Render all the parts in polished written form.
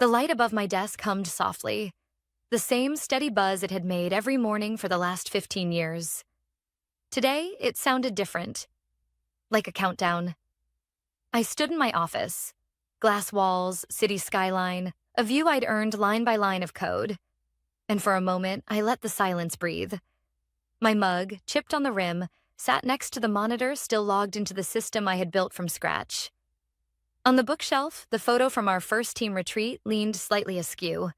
The light above my desk hummed softly, the same steady buzz it had made every morning for the last 15 years. Today, it sounded different, like a countdown. I stood in my office. Glass walls, city skyline, a view I'd earned line by line of code. And for a moment, I let the silence breathe. My mug, chipped on the rim, sat next to the monitor still logged into the system I had built from scratch. On the bookshelf, the photo from our first team retreat leaned slightly askew.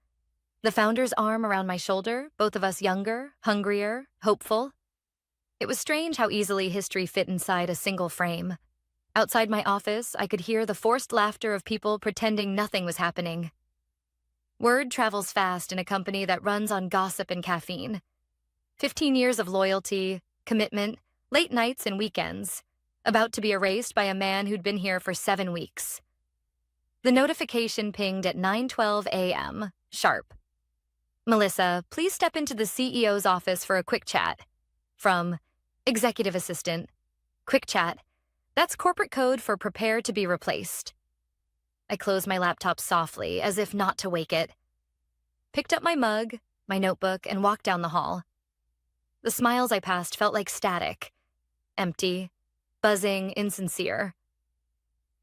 The founder's arm around my shoulder, both of us younger, hungrier, hopeful. It was strange how easily history fit inside a single frame. Outside my office, I could hear the forced laughter of people pretending nothing was happening. Word travels fast in a company that runs on gossip and caffeine. 15 years of loyalty, commitment, late nights and weekends, about to be erased by a man who'd been here for 7 weeks. The notification pinged at 9:12 a.m., sharp. "Melissa, please step into the CEO's office for a quick chat." From Executive Assistant. Quick chat. That's corporate code for prepare to be replaced. I closed my laptop softly, as if not to wake it. Picked up my mug, my notebook, and walked down the hall. The smiles I passed felt like static. Empty, buzzing, insincere.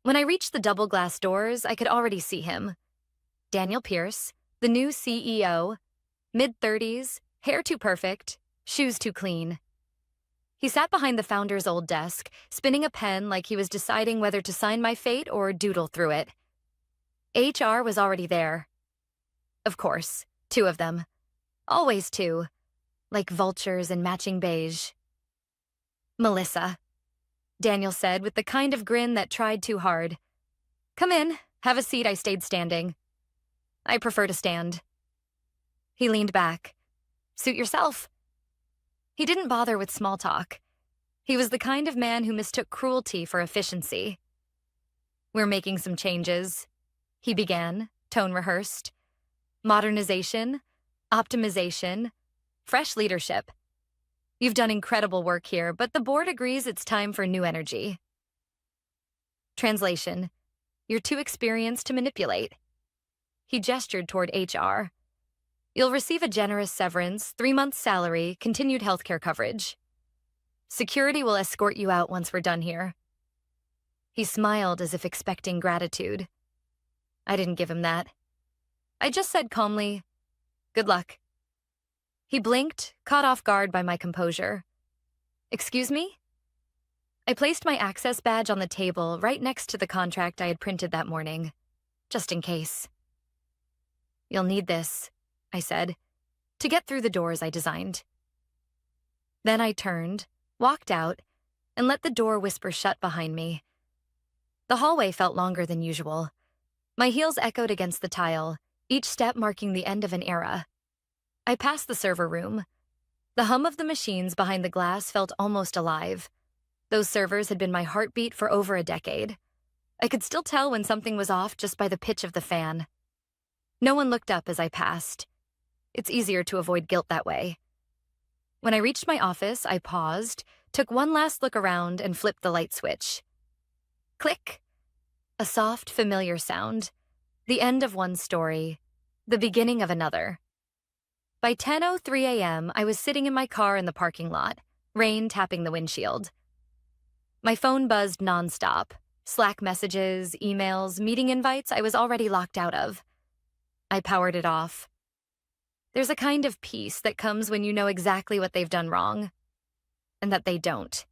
When I reached the double glass doors, I could already see him. Daniel Pierce, the new CEO, mid-30s, hair too perfect, shoes too clean. He sat behind the founder's old desk, spinning a pen like he was deciding whether to sign my fate or doodle through it. HR was already there. Of course, 2 of them. Always 2, like vultures in matching beige. "Melissa," Daniel said with the kind of grin that tried too hard. "Come in, have a seat." I stayed standing. "I prefer to stand." He leaned back. "Suit yourself." He didn't bother with small talk. He was the kind of man who mistook cruelty for efficiency. "We're making some changes," he began, tone rehearsed. "Modernization, optimization, fresh leadership. You've done incredible work here, but the board agrees it's time for new energy." Translation: "You're too experienced to manipulate." He gestured toward HR. "You'll receive a generous severance, 3 months' salary, continued healthcare coverage. Security will escort you out once we're done here." He smiled as if expecting gratitude. I didn't give him that. I just said calmly, "Good luck." He blinked, caught off guard by my composure. "Excuse me?" I placed my access badge on the table right next to the contract I had printed that morning, just in case. "You'll need this," I said, "to get through the doors I designed." Then I turned, walked out, and let the door whisper shut behind me. The hallway felt longer than usual. My heels echoed against the tile, each step marking the end of an era. I passed the server room. The hum of the machines behind the glass felt almost alive. Those servers had been my heartbeat for over a decade. I could still tell when something was off just by the pitch of the fan. No one looked up as I passed. It's easier to avoid guilt that way. When I reached my office, I paused, took one last look around, and flipped the light switch. Click. A soft, familiar sound. The end of one story. The beginning of another. By 10:03 a.m., I was sitting in my car in the parking lot, rain tapping the windshield. My phone buzzed nonstop. Slack messages, emails, meeting invites I was already locked out of. I powered it off. There's a kind of peace that comes when you know exactly what they've done wrong, and that they don't.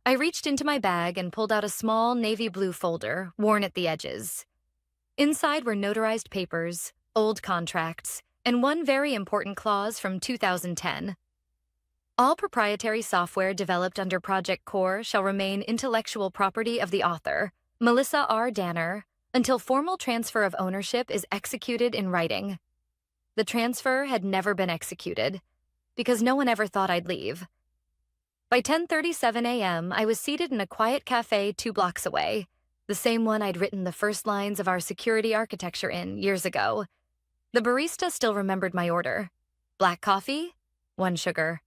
I reached into my bag and pulled out a small navy blue folder, worn at the edges. Inside were notarized papers, old contracts, and one very important clause from 2010. All proprietary software developed under Project Core shall remain intellectual property of the author, Melissa R. Danner, until formal transfer of ownership is executed in writing. The transfer had never been executed, because no one ever thought I'd leave. By 10:37 a.m., I was seated in a quiet cafe 2 blocks away, the same one I'd written the first lines of our security architecture in years ago. The barista still remembered my order. Black coffee, 1 sugar.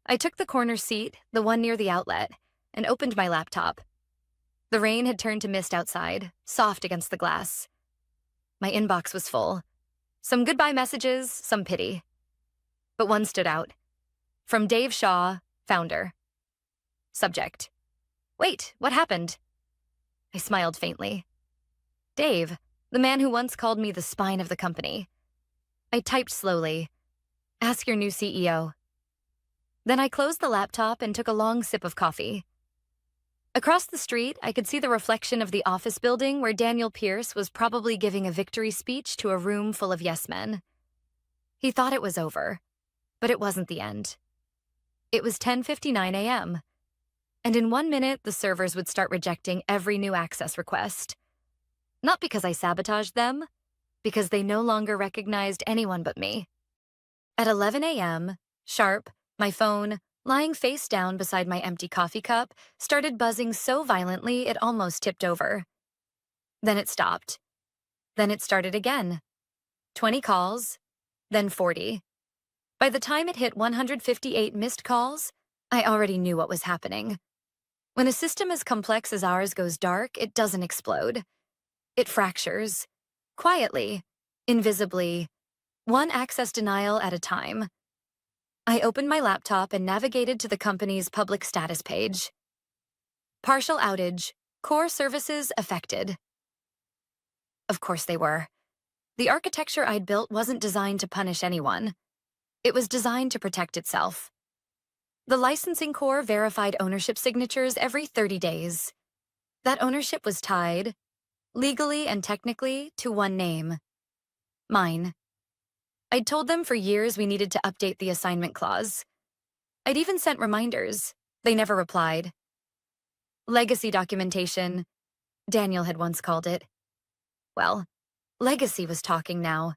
I took the corner seat, the one near the outlet, and opened my laptop. The rain had turned to mist outside, soft against the glass. My inbox was full. Some goodbye messages, some pity. But one stood out. From Dave Shaw, founder. Subject: Wait, what happened? I smiled faintly. Dave, the man who once called me the spine of the company. I typed slowly. Ask your new CEO. Then I closed the laptop and took a long sip of coffee. Across the street, I could see the reflection of the office building where Daniel Pierce was probably giving a victory speech to a room full of yes men. He thought it was over, but it wasn't the end. It was 10:59 a.m., and in 1 minute, the servers would start rejecting every new access request. Not because I sabotaged them, because they no longer recognized anyone but me. At 11 a.m., sharp, my phone, lying face down beside my empty coffee cup, started buzzing so violently it almost tipped over. Then it stopped. Then it started again. 20 calls, then 40. By the time it hit 158 missed calls, I already knew what was happening. When a system as complex as ours goes dark, it doesn't explode. It fractures. Quietly, invisibly, one access denial at a time. I opened my laptop and navigated to the company's public status page. Partial outage. Core services affected. Of course they were. The architecture I'd built wasn't designed to punish anyone. It was designed to protect itself. The licensing core verified ownership signatures every 30 days. That ownership was tied, legally and technically, to one name. Mine. I'd told them for years we needed to update the assignment clause. I'd even sent reminders. They never replied. Legacy documentation, Daniel had once called it. Well, legacy was talking now.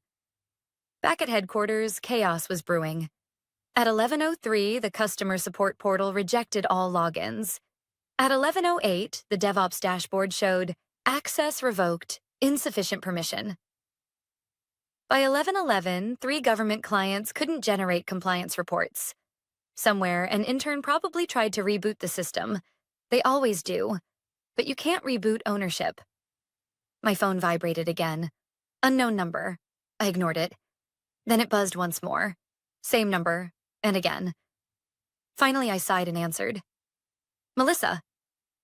Back at headquarters, chaos was brewing. At 11:03, the customer support portal rejected all logins. At 11:08, the DevOps dashboard showed access revoked, insufficient permission. By 11:11, 3 government clients couldn't generate compliance reports. Somewhere, an intern probably tried to reboot the system. They always do. But you can't reboot ownership. My phone vibrated again. Unknown number. I ignored it. Then it buzzed once more. Same number. And again. Finally, I sighed and answered. Melissa,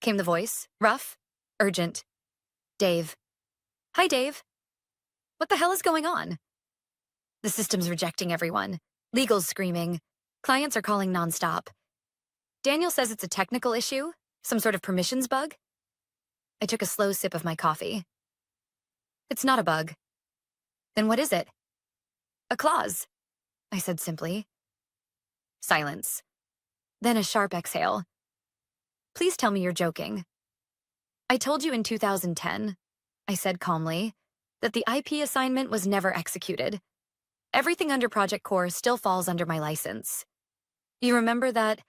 came the voice, rough, urgent. Dave. Hi, Dave. What the hell is going on? The system's rejecting everyone. Legal's screaming. Clients are calling nonstop. Daniel says it's a technical issue, some sort of permissions bug. I took a slow sip of my coffee. It's not a bug. Then what is it? A clause, I said simply. Silence. Then a sharp exhale. Please tell me you're joking. I told you in 2010, I said calmly, that the IP assignment was never executed. Everything under Project Core still falls under my license. You remember that?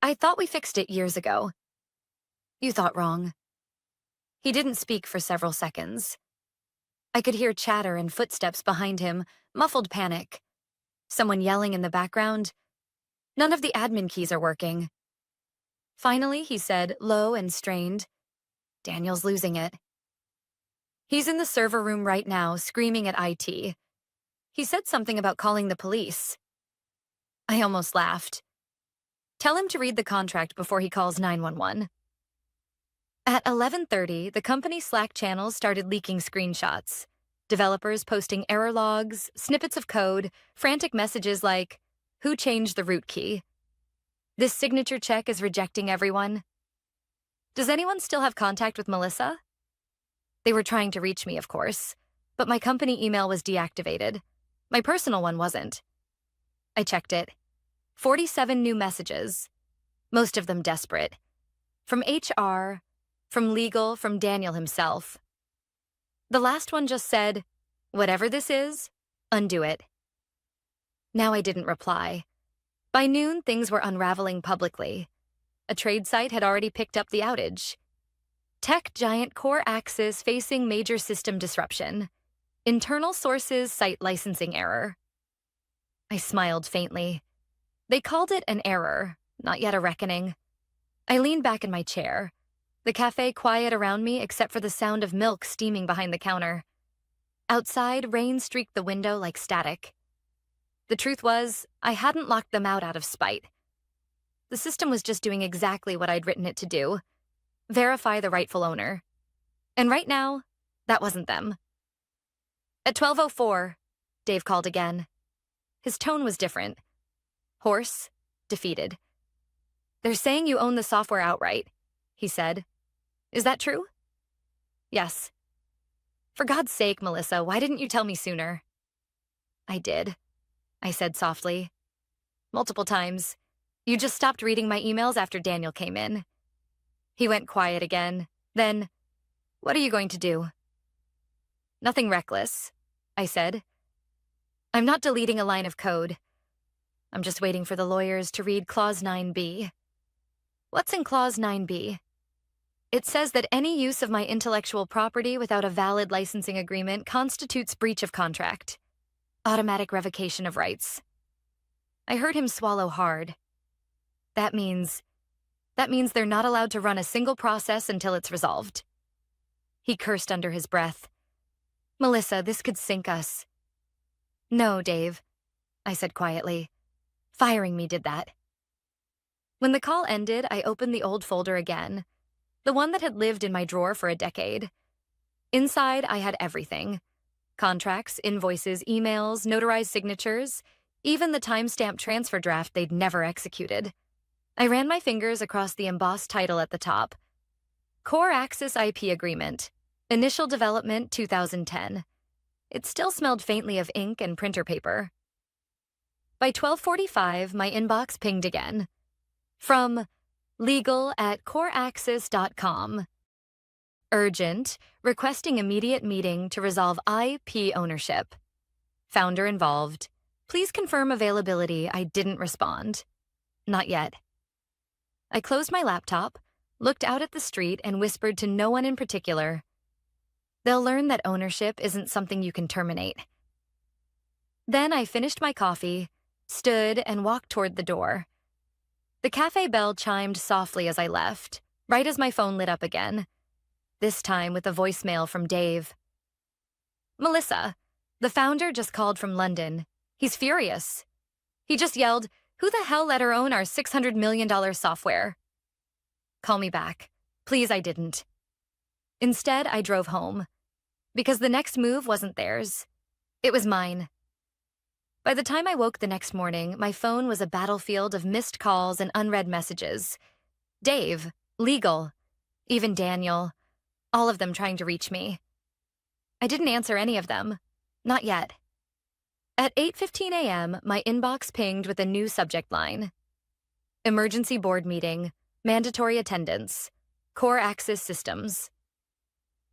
I thought we fixed it years ago. You thought wrong. He didn't speak for several seconds. I could hear chatter and footsteps behind him, muffled panic. Someone yelling in the background. None of the admin keys are working. Finally, he said, low and strained, Daniel's losing it. He's in the server room right now, screaming at IT. He said something about calling the police. I almost laughed. Tell him to read the contract before he calls 911. At 11:30, the company Slack channels started leaking screenshots. Developers posting error logs, snippets of code, frantic messages like, who changed the root key? This signature check is rejecting everyone. Does anyone still have contact with Melissa? They were trying to reach me, of course, but my company email was deactivated. My personal one wasn't. I checked it. 47 new messages, most of them desperate. From HR, from legal, from Daniel himself. The last one just said, whatever this is, undo it. Now I didn't reply. By noon, things were unraveling publicly. A trade site had already picked up the outage. Tech giant Core Axis facing major system disruption. Internal sources cite licensing error. I smiled faintly. They called it an error, not yet a reckoning. I leaned back in my chair. The cafe quiet around me except for the sound of milk steaming behind the counter. Outside, rain streaked the window like static. The truth was, I hadn't locked them out of spite. The system was just doing exactly what I'd written it to do: verify the rightful owner. And right now, that wasn't them. At 12:04, Dave called again. His tone was different. Hoarse, defeated. "They're saying you own the software outright," he said. "Is that true?" "Yes." "For God's sake, Melissa, why didn't you tell me sooner?" "I did," I said softly. "Multiple times. You just stopped reading my emails after Daniel came in." He went quiet again. Then, "What are you going to do?" "Nothing reckless," I said. "I'm not deleting a line of code. I'm just waiting for the lawyers to read Clause 9b. What's in Clause 9b? It says that any use of my intellectual property without a valid licensing agreement constitutes breach of contract. Automatic revocation of rights." I heard him swallow hard. That means they're not allowed to run a single process until it's resolved. He cursed under his breath. "Melissa, this could sink us." "No, Dave," I said quietly. "Firing me did that." When the call ended, I opened the old folder again, the one that had lived in my drawer for a decade. Inside, I had everything: contracts, invoices, emails, notarized signatures, even the timestamped transfer draft they'd never executed. I ran my fingers across the embossed title at the top. Core Access IP Agreement. Initial Development 2010. It still smelled faintly of ink and printer paper. By 12:45, my inbox pinged again. From legal@coreaccess.com. Urgent, requesting immediate meeting to resolve IP ownership. Founder involved. Please confirm availability. I didn't respond. Not yet. I closed my laptop, looked out at the street, and whispered to no one in particular. They'll learn that ownership isn't something you can terminate. Then I finished my coffee, stood, and walked toward the door. The cafe bell chimed softly as I left, right as my phone lit up again, this time with a voicemail from Dave. "Melissa, the founder just called from London. He's furious. He just yelled, 'Who the hell let her own our $600 million software?' Call me back." Please, I didn't. Instead, I drove home, because the next move wasn't theirs. It was mine. By the time I woke the next morning, my phone was a battlefield of missed calls and unread messages. Dave, legal, even Daniel, all of them trying to reach me. I didn't answer any of them. Not yet. At 8:15 a.m., my inbox pinged with a new subject line. Emergency board meeting, mandatory attendance, Core Access Systems.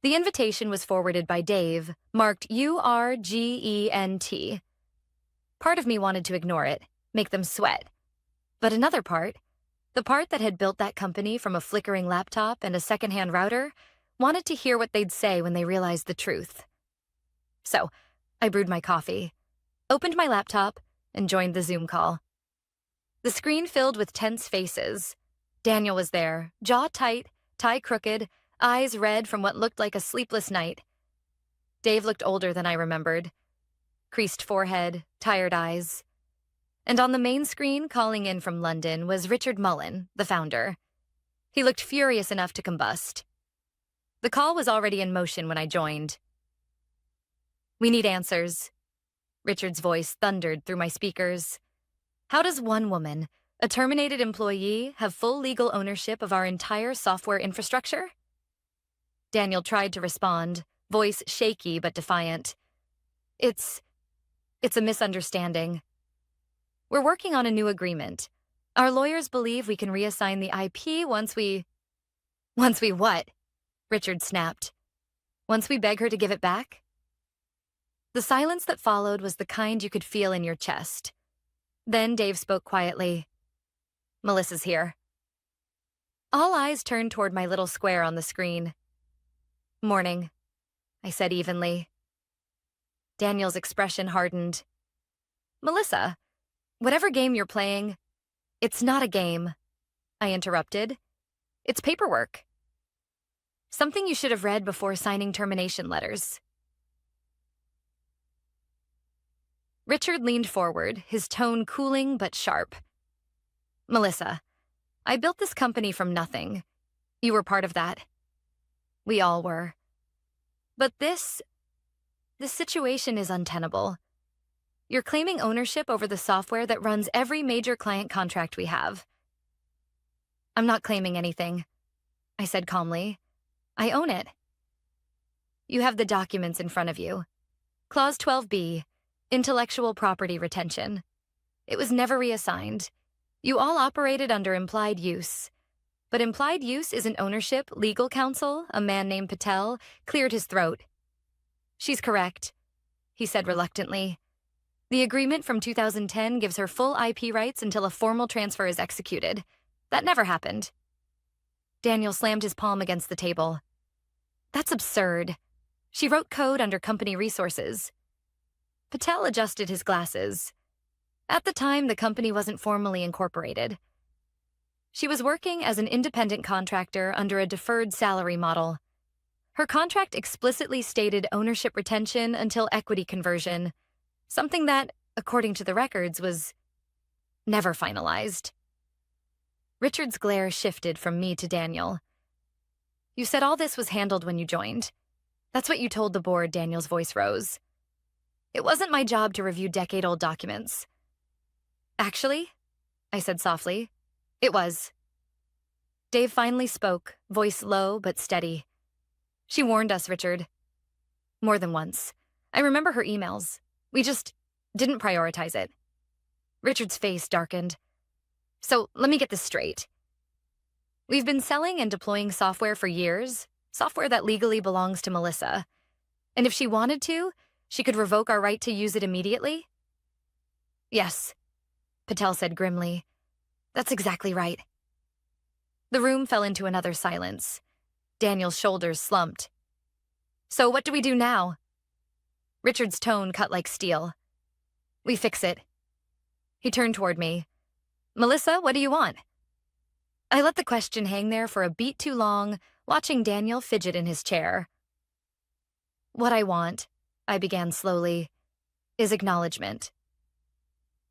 The invitation was forwarded by Dave, marked URGENT. Part of me wanted to ignore it, make them sweat. But another part, the part that had built that company from a flickering laptop and a secondhand router, wanted to hear what they'd say when they realized the truth. So, I brewed my coffee, opened my laptop, and joined the Zoom call. The screen filled with tense faces. Daniel was there, jaw tight, tie crooked, eyes red from what looked like a sleepless night. Dave looked older than I remembered. Creased forehead, tired eyes. And on the main screen, calling in from London, was Richard Mullen, the founder. He looked furious enough to combust. The call was already in motion when I joined. "We need answers." Richard's voice thundered through my speakers. "How does one woman, a terminated employee, have full legal ownership of our entire software infrastructure?" Daniel tried to respond, voice shaky but defiant. It's a misunderstanding. We're working on a new agreement. Our lawyers believe we can reassign the IP once we what?" Richard snapped. "Once we beg her to give it back?" The silence that followed was the kind you could feel in your chest. Then Dave spoke quietly. "Melissa's here." All eyes turned toward my little square on the screen. "Morning," I said evenly. Daniel's expression hardened. "Melissa, whatever game you're playing, it's not a game," I interrupted. "It's paperwork. Something you should have read before signing termination letters." Richard leaned forward, his tone cooling but sharp. Melissa, I built this company from nothing. You were part of that. We all were. But this situation is untenable. You're claiming ownership over the software that runs every major client contract we have. I'm not claiming anything, I said calmly. I own it. You have the documents in front of you. Clause 12B, intellectual property retention. It was never reassigned. You all operated under implied use. But implied use isn't ownership. Legal counsel, a man named Patel, cleared his throat. She's correct, he said reluctantly. The agreement from 2010 gives her full IP rights until a formal transfer is executed. That never happened. Daniel slammed his palm against the table. That's absurd. She wrote code under company resources. Patel adjusted his glasses. At the time, the company wasn't formally incorporated. She was working as an independent contractor under a deferred salary model. Her contract explicitly stated ownership retention until equity conversion, something that, according to the records, was never finalized. Richard's glare shifted from me to Daniel. You said all this was handled when you joined. That's what you told the board. Daniel's voice rose. It wasn't my job to review decade-old documents. Actually, I said softly, it was. Dave finally spoke, voice low but steady. She warned us, Richard. More than once. I remember her emails. We just didn't prioritize it. Richard's face darkened. So let me get this straight. We've been selling and deploying software for years, software that legally belongs to Melissa. And if she wanted to, she could revoke our right to use it immediately? Yes, Patel said grimly. That's exactly right. The room fell into another silence. Daniel's shoulders slumped. So what do we do now? Richard's tone cut like steel. We fix it. He turned toward me. Melissa, what do you want? I let the question hang there for a beat too long, watching Daniel fidget in his chair. What I want, I began slowly, is acknowledgement.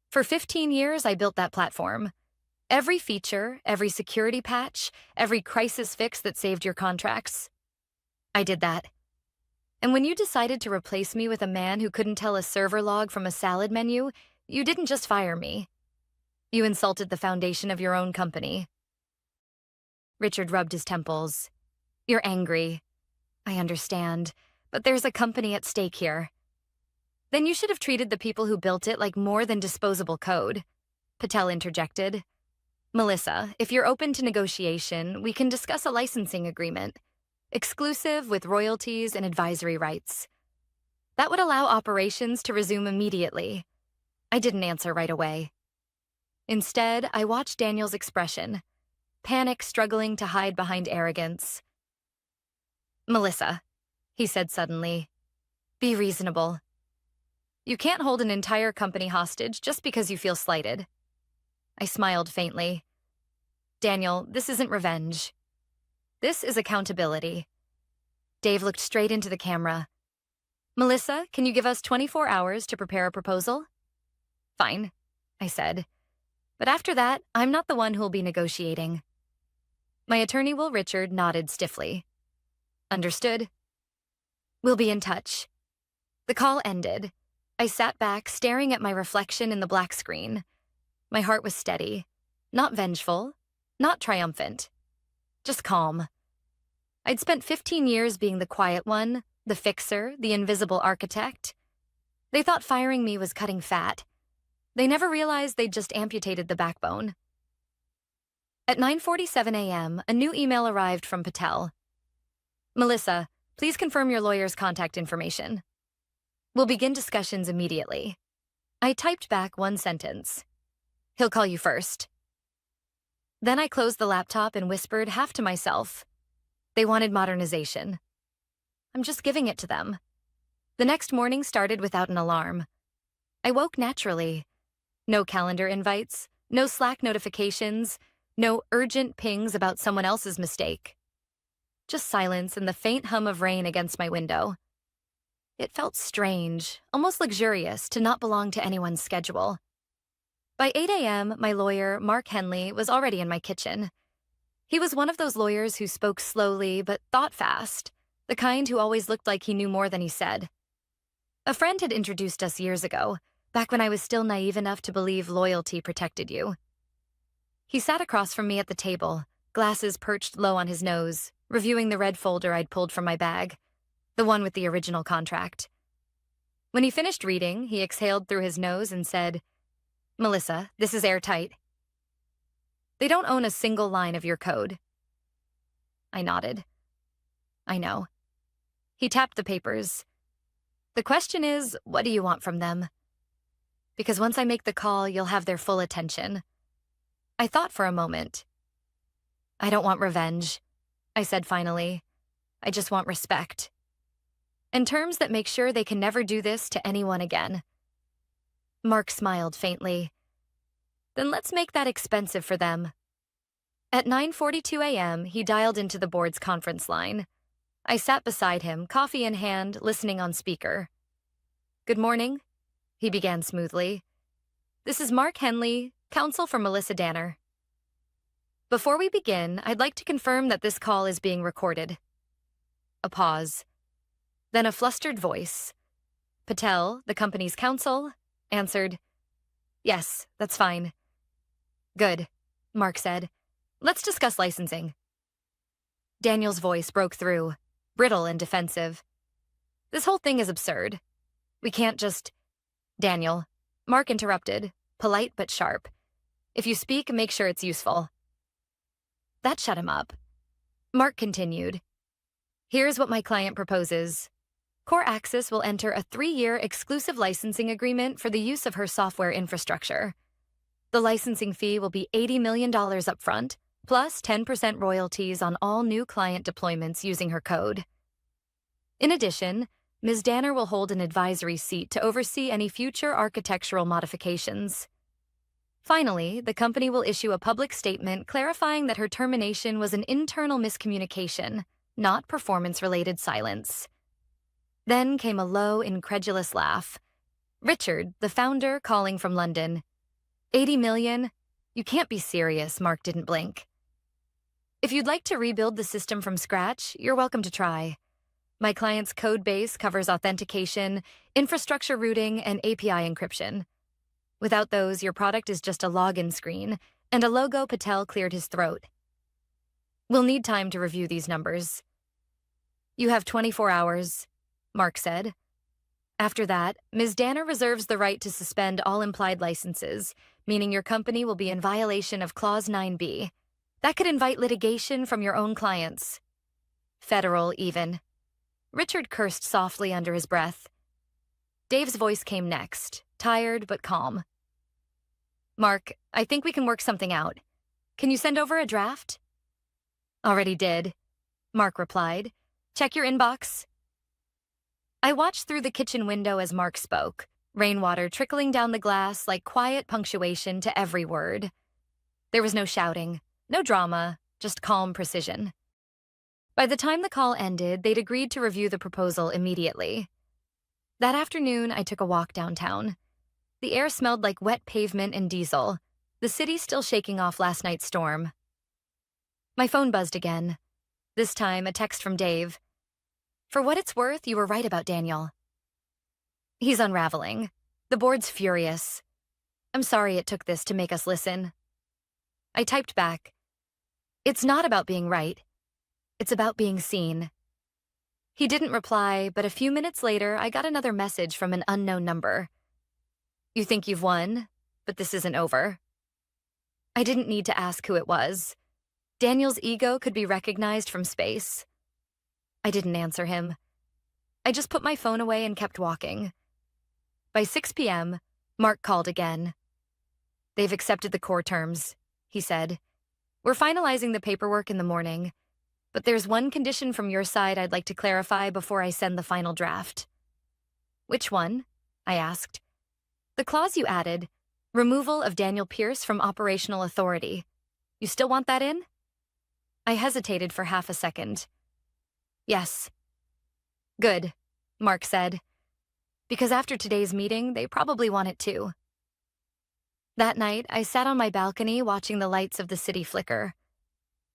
For 15 years, I built that platform. Every feature, every security patch, every crisis fix that saved your contracts. I did that. And when you decided to replace me with a man who couldn't tell a server log from a salad menu, you didn't just fire me. You insulted the foundation of your own company. Richard rubbed his temples. You're angry. I understand, but there's a company at stake here. Then you should have treated the people who built it like more than disposable code, Patel interjected. Melissa, if you're open to negotiation, we can discuss a licensing agreement, exclusive with royalties and advisory rights. That would allow operations to resume immediately. I didn't answer right away. Instead, I watched Daniel's expression, panic struggling to hide behind arrogance. Melissa, he said suddenly, be reasonable. You can't hold an entire company hostage just because you feel slighted. I smiled faintly. Daniel, this isn't revenge. This is accountability. Dave looked straight into the camera. Melissa, can you give us 24 hours to prepare a proposal? Fine, I said. But after that, I'm not the one who'll be negotiating. My attorney, Will Richard, nodded stiffly. Understood. We'll be in touch. The call ended. I sat back, staring at my reflection in the black screen. My heart was steady, not vengeful, not triumphant, just calm. I'd spent 15 years being the quiet one, the fixer, the invisible architect. They thought firing me was cutting fat. They never realized they'd just amputated the backbone. At 9:47 a.m., a new email arrived from Patel. Melissa, please confirm your lawyer's contact information. We'll begin discussions immediately. I typed back one sentence. He'll call you first. Then I closed the laptop and whispered half to myself. They wanted modernization. I'm just giving it to them. The next morning started without an alarm. I woke naturally. No calendar invites, no Slack notifications, no urgent pings about someone else's mistake. Just silence and the faint hum of rain against my window. It felt strange, almost luxurious, to not belong to anyone's schedule. By 8 a.m., my lawyer, Mark Henley, was already in my kitchen. He was one of those lawyers who spoke slowly but thought fast, the kind who always looked like he knew more than he said. A friend had introduced us years ago, back when I was still naive enough to believe loyalty protected you. He sat across from me at the table, glasses perched low on his nose, reviewing the red folder I'd pulled from my bag, the one with the original contract. When he finished reading, he exhaled through his nose and said, "Melissa, this is airtight. They don't own a single line of your code." I nodded. I know. He tapped the papers. "The question is, what do you want from them? Because once I make the call, you'll have their full attention." I thought for a moment. "I don't want revenge," I said finally. "I just want respect. And terms that make sure they can never do this to anyone again." Mark smiled faintly. "Then let's make that expensive for them." At 9:42 a.m., he dialed into the board's conference line. I sat beside him, coffee in hand, listening on speaker. "Good morning," he began smoothly. "This is Mark Henley, counsel for Melissa Danner. Before we begin, I'd like to confirm that this call is being recorded." A pause. Then a flustered voice. Patel, the company's counsel, answered, "Yes, that's fine." "Good," Mark said. "Let's discuss licensing." Daniel's voice broke through, brittle and defensive. "This whole thing is absurd. We can't just—" "Daniel," Mark interrupted, polite but sharp. "If you speak, make sure it's useful." That shut him up. Mark continued. "Here's what my client proposes. Core Access will enter a 3-year exclusive licensing agreement for the use of her software infrastructure. The licensing fee will be $80 million upfront, plus 10% royalties on all new client deployments using her code. In addition, Ms. Danner will hold an advisory seat to oversee any future architectural modifications. Finally, the company will issue a public statement clarifying that her termination was an internal miscommunication, not performance-related silence." Then came a low, incredulous laugh. Richard, the founder, calling from London. $80 million? You can't be serious, Mark didn't blink. "If you'd like to rebuild the system from scratch, you're welcome to try. My client's code base covers authentication, infrastructure routing, and API encryption. Without those, your product is just a login screen, and a logo." Patel cleared his throat. "We'll need time to review these numbers." "You have 24 hours, Mark said. "After that, Ms. Danner reserves the right to suspend all implied licenses, meaning your company will be in violation of Clause 9B. That could invite litigation from your own clients. Federal, even." Richard cursed softly under his breath. Dave's voice came next, tired but calm. "Mark, I think we can work something out. Can you send over a draft?" "Already did," Mark replied. "Check your inbox." I watched through the kitchen window as Mark spoke, rainwater trickling down the glass like quiet punctuation to every word. There was no shouting, no drama, just calm precision. By the time the call ended, they'd agreed to review the proposal immediately. That afternoon, I took a walk downtown. The air smelled like wet pavement and diesel, the city still shaking off last night's storm. My phone buzzed again. This time, a text from Dave. "For what it's worth, you were right about Daniel. He's unraveling. The board's furious. I'm sorry it took this to make us listen." I typed back, "It's not about being right. It's about being seen." He didn't reply, but a few minutes later, I got another message from an unknown number. "You think you've won, but this isn't over." I didn't need to ask who it was. Daniel's ego could be recognized from space. I didn't answer him. I just put my phone away and kept walking. By 6 p.m., Mark called again. "They've accepted the core terms," he said. "We're finalizing the paperwork in the morning, but there's one condition from your side I'd like to clarify before I send the final draft." "Which one?" I asked. "The clause you added, removal of Daniel Pierce from operational authority. You still want that in?" I hesitated for half a second. "Yes." "Good. Mark said, because after today's meeting, they probably want it too. That night, I sat on my balcony watching the lights of the city flicker.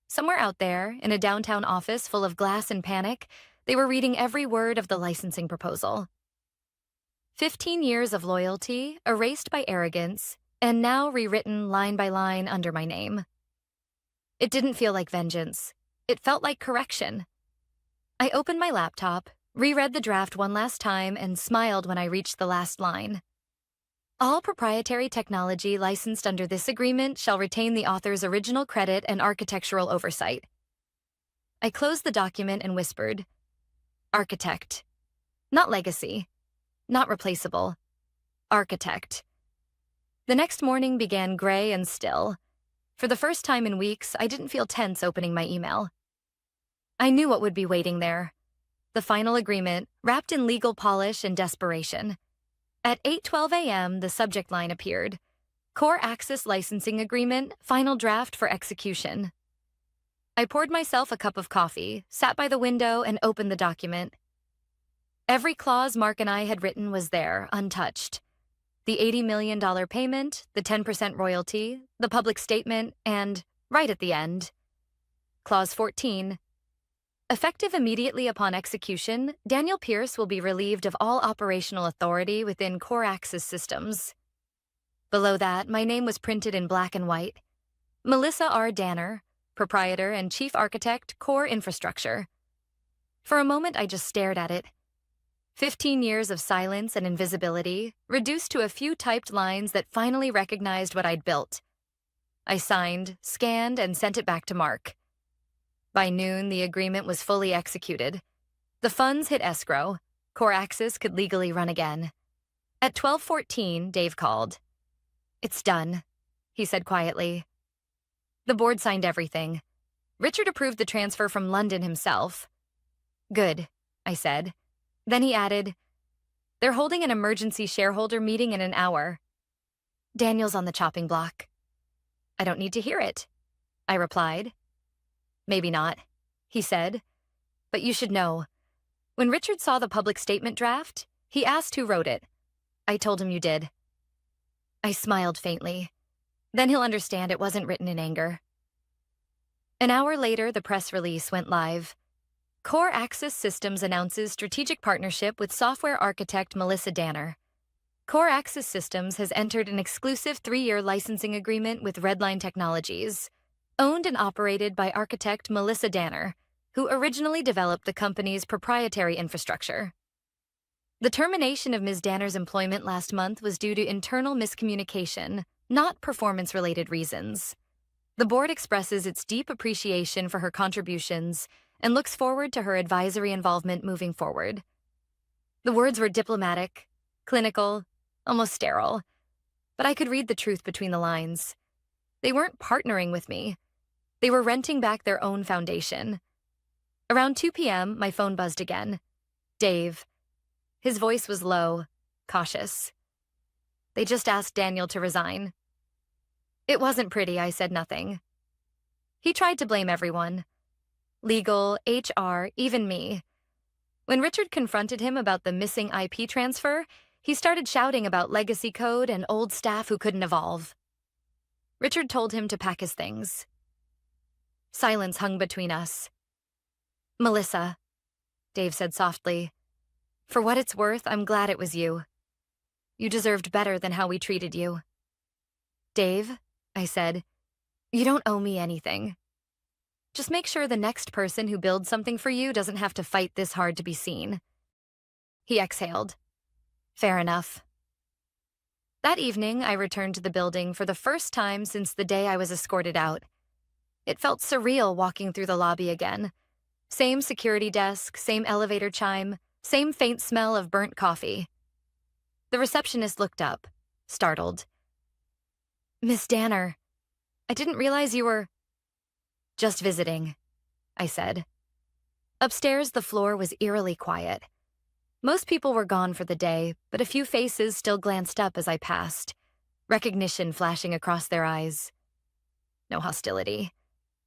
Somewhere out there, in a downtown office full of glass and panic, they were reading every word of the licensing proposal. 15 years of loyalty, erased by arrogance, and now rewritten line by line under my name. It didn't feel like vengeance. It felt like correction. I opened my laptop, reread the draft one last time, and smiled when I reached the last line. All proprietary technology licensed under this agreement shall retain the author's original credit and architectural oversight. I closed the document and whispered, architect. Not legacy. Not replaceable. Architect. The next morning began gray and still. For the first time in weeks, I didn't feel tense opening my email. I knew what would be waiting there. The final agreement, wrapped in legal polish and desperation. At 8:12 a.m., the subject line appeared. Core Access Licensing Agreement, final draft for execution. I poured myself a cup of coffee, sat by the window, and opened the document. Every clause Mark and I had written was there, untouched. The $80 million payment, the 10% royalty, the public statement, and, right at the end, Clause 14. Effective immediately upon execution, Daniel Pierce will be relieved of all operational authority within Core Access Systems. Below that, my name was printed in black and white. Melissa R. Danner, proprietor and chief architect, Core Infrastructure. For a moment, I just stared at it. 15 years of silence and invisibility, reduced to a few typed lines that finally recognized what I'd built. I signed, scanned, and sent it back to Mark. By noon, the agreement was fully executed. The funds hit escrow. Core Access could legally run again. At 12:14, Dave called. It's done, he said quietly. The board signed everything. Richard approved the transfer from London himself. Good, I said. Then he added, they're holding an emergency shareholder meeting in an hour. Daniel's on the chopping block. I don't need to hear it, I replied. Maybe not, he said. But you should know. When Richard saw the public statement draft, he asked who wrote it. I told him you did. I smiled faintly. Then he'll understand it wasn't written in anger. An hour later, the press release went live. Core Access Systems announces strategic partnership with software architect Melissa Danner. Core Access Systems has entered an exclusive 3-year licensing agreement with Redline Technologies, owned and operated by architect Melissa Danner, who originally developed the company's proprietary infrastructure. The termination of Ms. Danner's employment last month was due to internal miscommunication, not performance-related reasons. The board expresses its deep appreciation for her contributions and looks forward to her advisory involvement moving forward. The words were diplomatic, clinical, almost sterile, but I could read the truth between the lines. They weren't partnering with me. They were renting back their own foundation. Around 2 p.m., my phone buzzed again. Dave. His voice was low, cautious. They just asked Daniel to resign. It wasn't pretty, I said nothing. He tried to blame everyone. Legal, HR, even me. When Richard confronted him about the missing IP transfer, he started shouting about legacy code and old staff who couldn't evolve. Richard told him to pack his things. Silence hung between us. Melissa, Dave said softly, for what it's worth, I'm glad it was you. You deserved better than how we treated you. Dave, I said, you don't owe me anything. Just make sure the next person who builds something for you doesn't have to fight this hard to be seen. He exhaled. Fair enough. That evening, I returned to the building for the first time since the day I was escorted out. It felt surreal walking through the lobby again. Same security desk, same elevator chime, same faint smell of burnt coffee. The receptionist looked up, startled. Miss Danner, I didn't realize you were... Just visiting, I said. Upstairs, the floor was eerily quiet. Most people were gone for the day, but a few faces still glanced up as I passed, recognition flashing across their eyes. No hostility,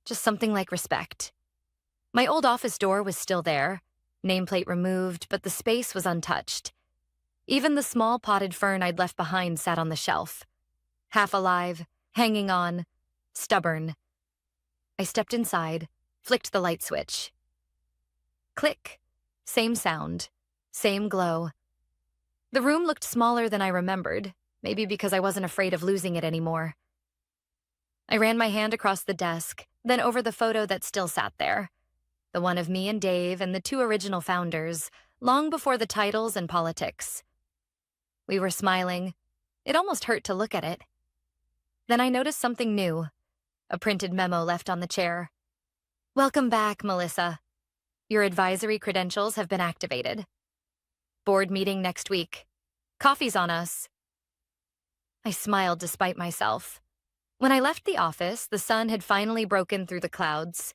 just something like respect. My old office door was still there, Nameplate removed, but the space was untouched. Even the small potted fern I'd left behind sat on the shelf. Half alive, hanging on, stubborn. I stepped inside, flicked the light switch. Click. Same sound. Same glow. The room looked smaller than I remembered, maybe because I wasn't afraid of losing it anymore. I ran my hand across the desk, then over the photo that still sat there. The one of me and Dave and the two original founders, long before the titles and politics. We were smiling. It almost hurt to look at it. Then I noticed something new. A printed memo left on the chair. "Welcome back, Melissa. Your advisory credentials have been activated. Board meeting next week. Coffee's on us." I smiled despite myself. When I left the office, the sun had finally broken through the clouds.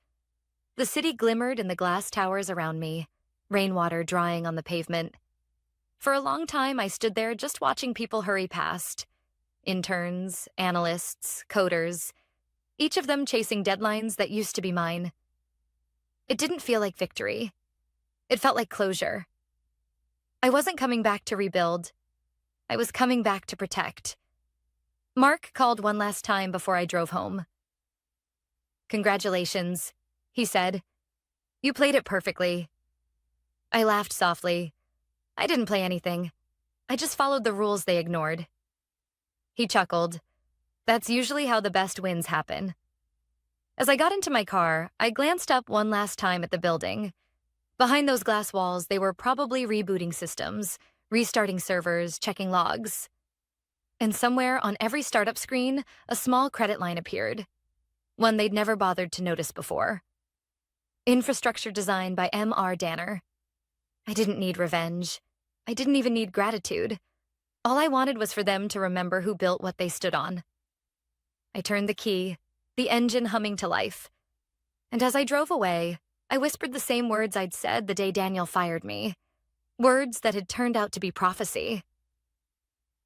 The city glimmered in the glass towers around me, rainwater drying on the pavement. For a long time, I stood there just watching people hurry past. Interns, analysts, coders, each of them chasing deadlines that used to be mine. It didn't feel like victory. It felt like closure. I wasn't coming back to rebuild. I was coming back to protect. Mark called one last time before I drove home. "Congratulations," he said. "You played it perfectly." I laughed softly. I didn't play anything. I just followed the rules they ignored. He chuckled. That's usually how the best wins happen. As I got into my car, I glanced up one last time at the building. Behind those glass walls, they were probably rebooting systems, restarting servers, checking logs. And somewhere on every startup screen, a small credit line appeared. One they'd never bothered to notice before. Infrastructure design by M.R. Danner. I didn't need revenge. I didn't even need gratitude. All I wanted was for them to remember who built what they stood on. I turned the key, the engine humming to life. And as I drove away, I whispered the same words I'd said the day Daniel fired me. Words that had turned out to be prophecy.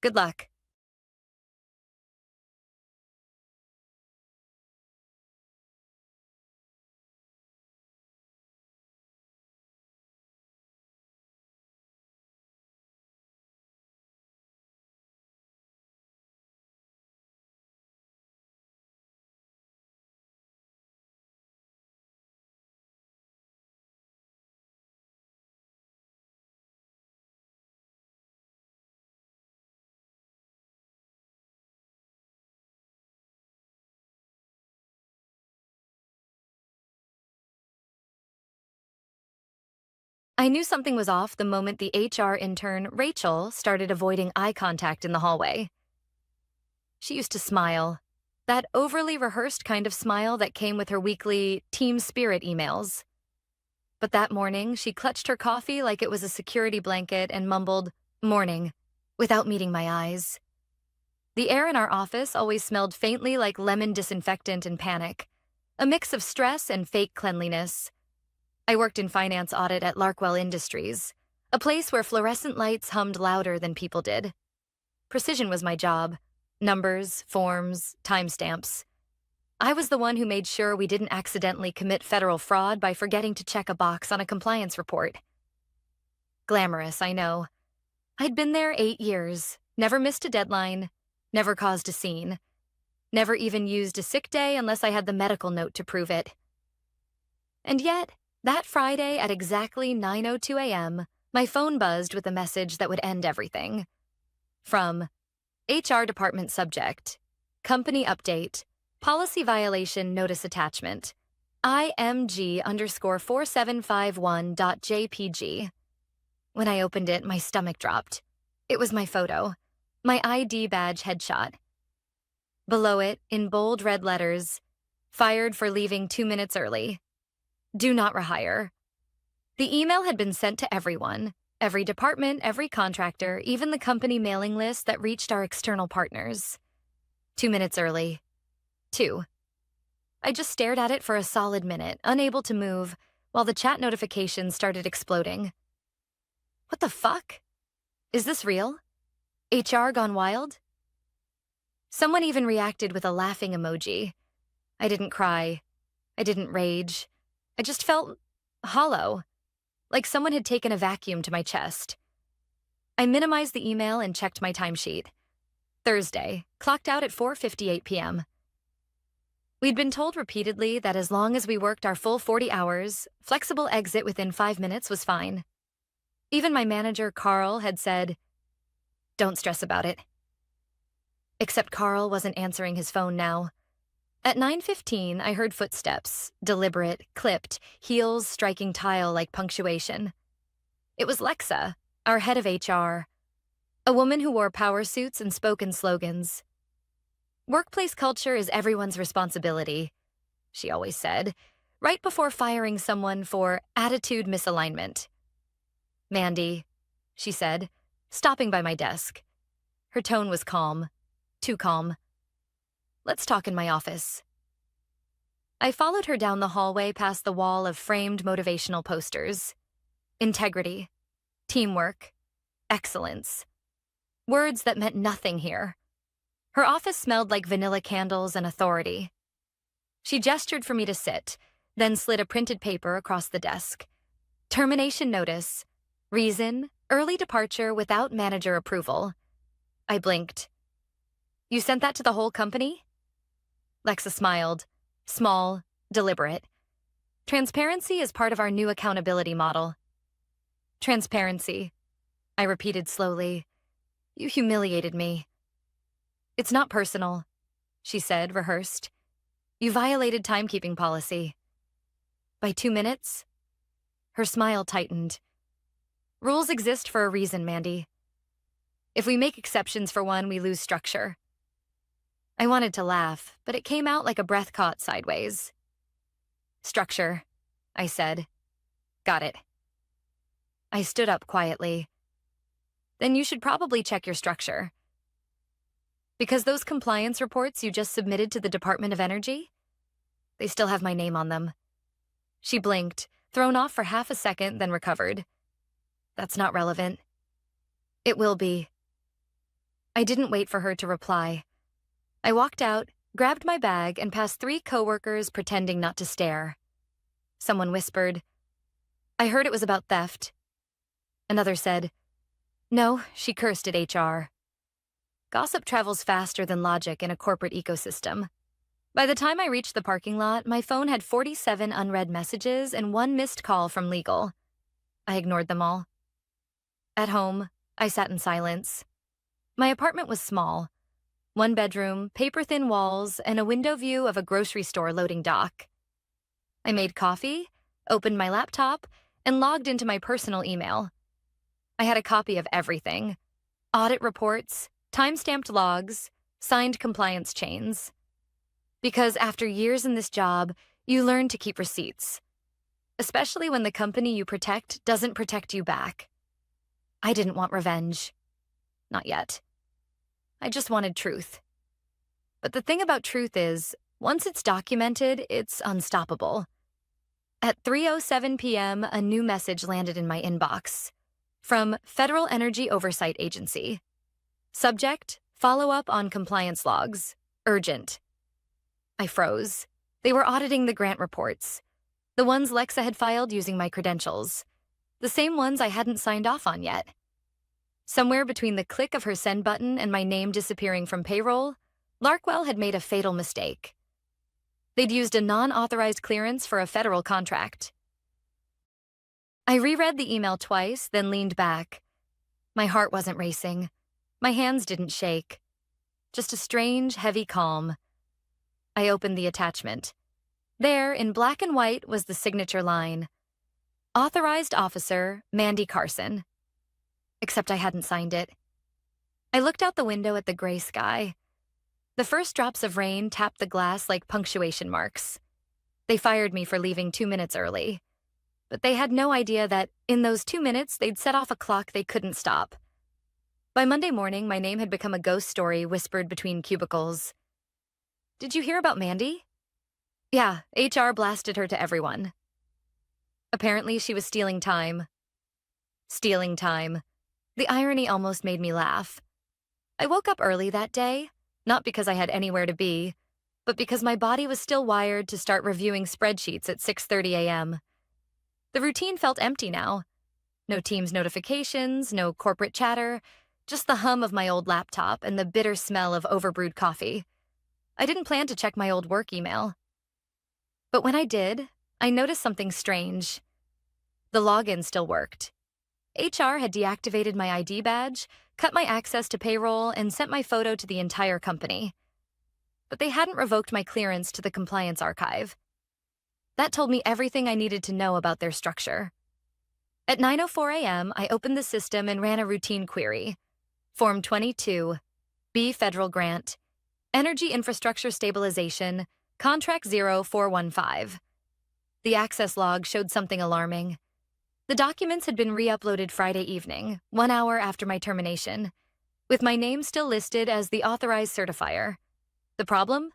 Good luck. I knew something was off the moment the HR intern, Rachel, started avoiding eye contact in the hallway. She used to smile, that overly rehearsed kind of smile that came with her weekly team spirit emails. But that morning, she clutched her coffee like it was a security blanket and mumbled, "Morning," without meeting my eyes. The air in our office always smelled faintly like lemon disinfectant and panic, a mix of stress and fake cleanliness. I worked in finance audit at Larkwell Industries, a place where fluorescent lights hummed louder than people did. Precision was my job. Numbers, forms, timestamps. I was the one who made sure we didn't accidentally commit federal fraud by forgetting to check a box on a compliance report. Glamorous, I know. I'd been there 8 years, never missed a deadline, never caused a scene, never even used a sick day unless I had the medical note to prove it. And yet, that Friday at exactly 9:02 a.m., my phone buzzed with a message that would end everything. From HR department subject, company update, policy violation notice attachment, IMG_4751.jpg. When I opened it, my stomach dropped. It was my photo, my ID badge headshot. Below it, in bold red letters, fired for leaving 2 minutes early. Do not rehire. The email had been sent to everyone, every department, every contractor, even the company mailing list that reached our external partners. 2 minutes early. 2. I just stared at it for a solid minute, unable to move, while the chat notifications started exploding. What the fuck? Is this real? HR gone wild? Someone even reacted with a laughing emoji. I didn't cry. I didn't rage. I just felt hollow, like someone had taken a vacuum to my chest. I minimized the email and checked my timesheet. Thursday, clocked out at 4:58 p.m. We'd been told repeatedly that as long as we worked our full 40 hours, flexible exit within 5 minutes was fine. Even my manager, Carl, had said, "Don't stress about it." Except Carl wasn't answering his phone now. At 9:15, I heard footsteps, deliberate, clipped, heels striking tile like punctuation. It was Lexa, our head of HR, a woman who wore power suits and spoke in slogans. "Workplace culture is everyone's responsibility," she always said, right before firing someone for attitude misalignment. "Mandy," she said, stopping by my desk. Her tone was calm, too calm. "Let's talk in my office." I followed her down the hallway past the wall of framed motivational posters. Integrity, teamwork, excellence. Words that meant nothing here. Her office smelled like vanilla candles and authority. She gestured for me to sit, then slid a printed paper across the desk. Termination notice. Reason, early departure without manager approval. I blinked. "You sent that to the whole company?" Lexa smiled, small, deliberate. "Transparency is part of our new accountability model." "Transparency," I repeated slowly. "You humiliated me." "It's not personal," she said, rehearsed. "You violated timekeeping policy." "By 2 minutes?" Her smile tightened. "Rules exist for a reason, Mandy. If we make exceptions for one, we lose structure." I wanted to laugh, but it came out like a breath caught sideways. "Structure," I said. "Got it." I stood up quietly. "Then you should probably check your structure. Because those compliance reports you just submitted to the Department of Energy? They still have my name on them." She blinked, thrown off for half a second, then recovered. "That's not relevant." "It will be." I didn't wait for her to reply. I walked out, grabbed my bag, and passed 3 coworkers pretending not to stare. Someone whispered, "I heard it was about theft." Another said, "No, she cursed at HR." Gossip travels faster than logic in a corporate ecosystem. By the time I reached the parking lot, my phone had 47 unread messages and 1 missed call from legal. I ignored them all. At home, I sat in silence. My apartment was small. 1 bedroom, paper-thin walls, and a window view of a grocery store loading dock. I made coffee, opened my laptop, and logged into my personal email. I had a copy of everything: audit reports, time-stamped logs, signed compliance chains. Because after years in this job, you learn to keep receipts, especially when the company you protect doesn't protect you back. I didn't want revenge. Not yet. I just wanted truth. But the thing about truth is, once it's documented, it's unstoppable. At 3:07 p.m., a new message landed in my inbox. From Federal Energy Oversight Agency. Subject, follow-up on compliance logs. Urgent. I froze. They were auditing the grant reports. The ones Lexa had filed using my credentials. The same ones I hadn't signed off on yet. Somewhere between the click of her send button and my name disappearing from payroll, Larkwell had made a fatal mistake. They'd used a non-authorized clearance for a federal contract. I reread the email twice, then leaned back. My heart wasn't racing. My hands didn't shake. Just a strange, heavy calm. I opened the attachment. There, in black and white, was the signature line. Authorized Officer, Mandy Carson. Except I hadn't signed it. I looked out the window at the gray sky. The first drops of rain tapped the glass like punctuation marks. They fired me for leaving 2 minutes early. But they had no idea that, in those 2 minutes, they'd set off a clock they couldn't stop. By Monday morning, my name had become a ghost story whispered between cubicles. "Did you hear about Mandy?" "Yeah, HR blasted her to everyone." Apparently, she was stealing time. Stealing time. The irony almost made me laugh. I woke up early that day, not because I had anywhere to be, but because my body was still wired to start reviewing spreadsheets at 6:30 a.m. The routine felt empty now. No Teams notifications, no corporate chatter, just the hum of my old laptop and the bitter smell of overbrewed coffee. I didn't plan to check my old work email. But when I did, I noticed something strange. The login still worked. HR had deactivated my ID badge, cut my access to payroll, and sent my photo to the entire company. But they hadn't revoked my clearance to the compliance archive. That told me everything I needed to know about their structure. At 9:04 a.m., I opened the system and ran a routine query. Form 22, B Federal Grant, Energy Infrastructure Stabilization, Contract 0415. The access log showed something alarming. The documents had been re-uploaded Friday evening, 1 hour after my termination, with my name still listed as the authorized certifier. The problem?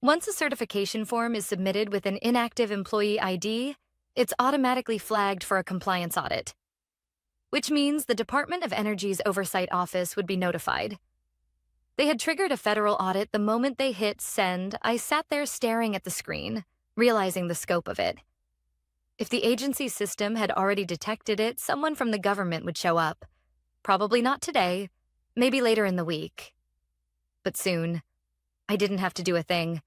Once a certification form is submitted with an inactive employee ID, it's automatically flagged for a compliance audit, which means the Department of Energy's Oversight Office would be notified. They had triggered a federal audit the moment they hit send. I sat there staring at the screen, realizing the scope of it. If the agency's system had already detected it, someone from the government would show up. Probably not today, maybe later in the week. But soon. I didn't have to do a thing.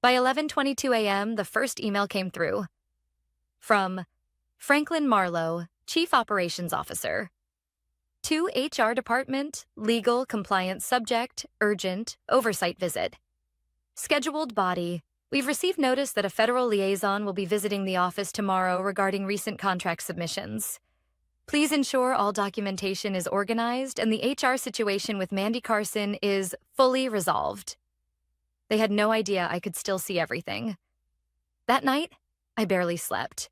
By 11:22 a.m., the first email came through. From Franklin Marlowe, Chief Operations Officer. To HR Department, Legal Compliance Subject, Urgent, Oversight Visit. Scheduled body. We've received notice that a federal liaison will be visiting the office tomorrow regarding recent contract submissions. Please ensure all documentation is organized and the HR situation with Mandy Carson is fully resolved. They had no idea I could still see everything. That night, I barely slept.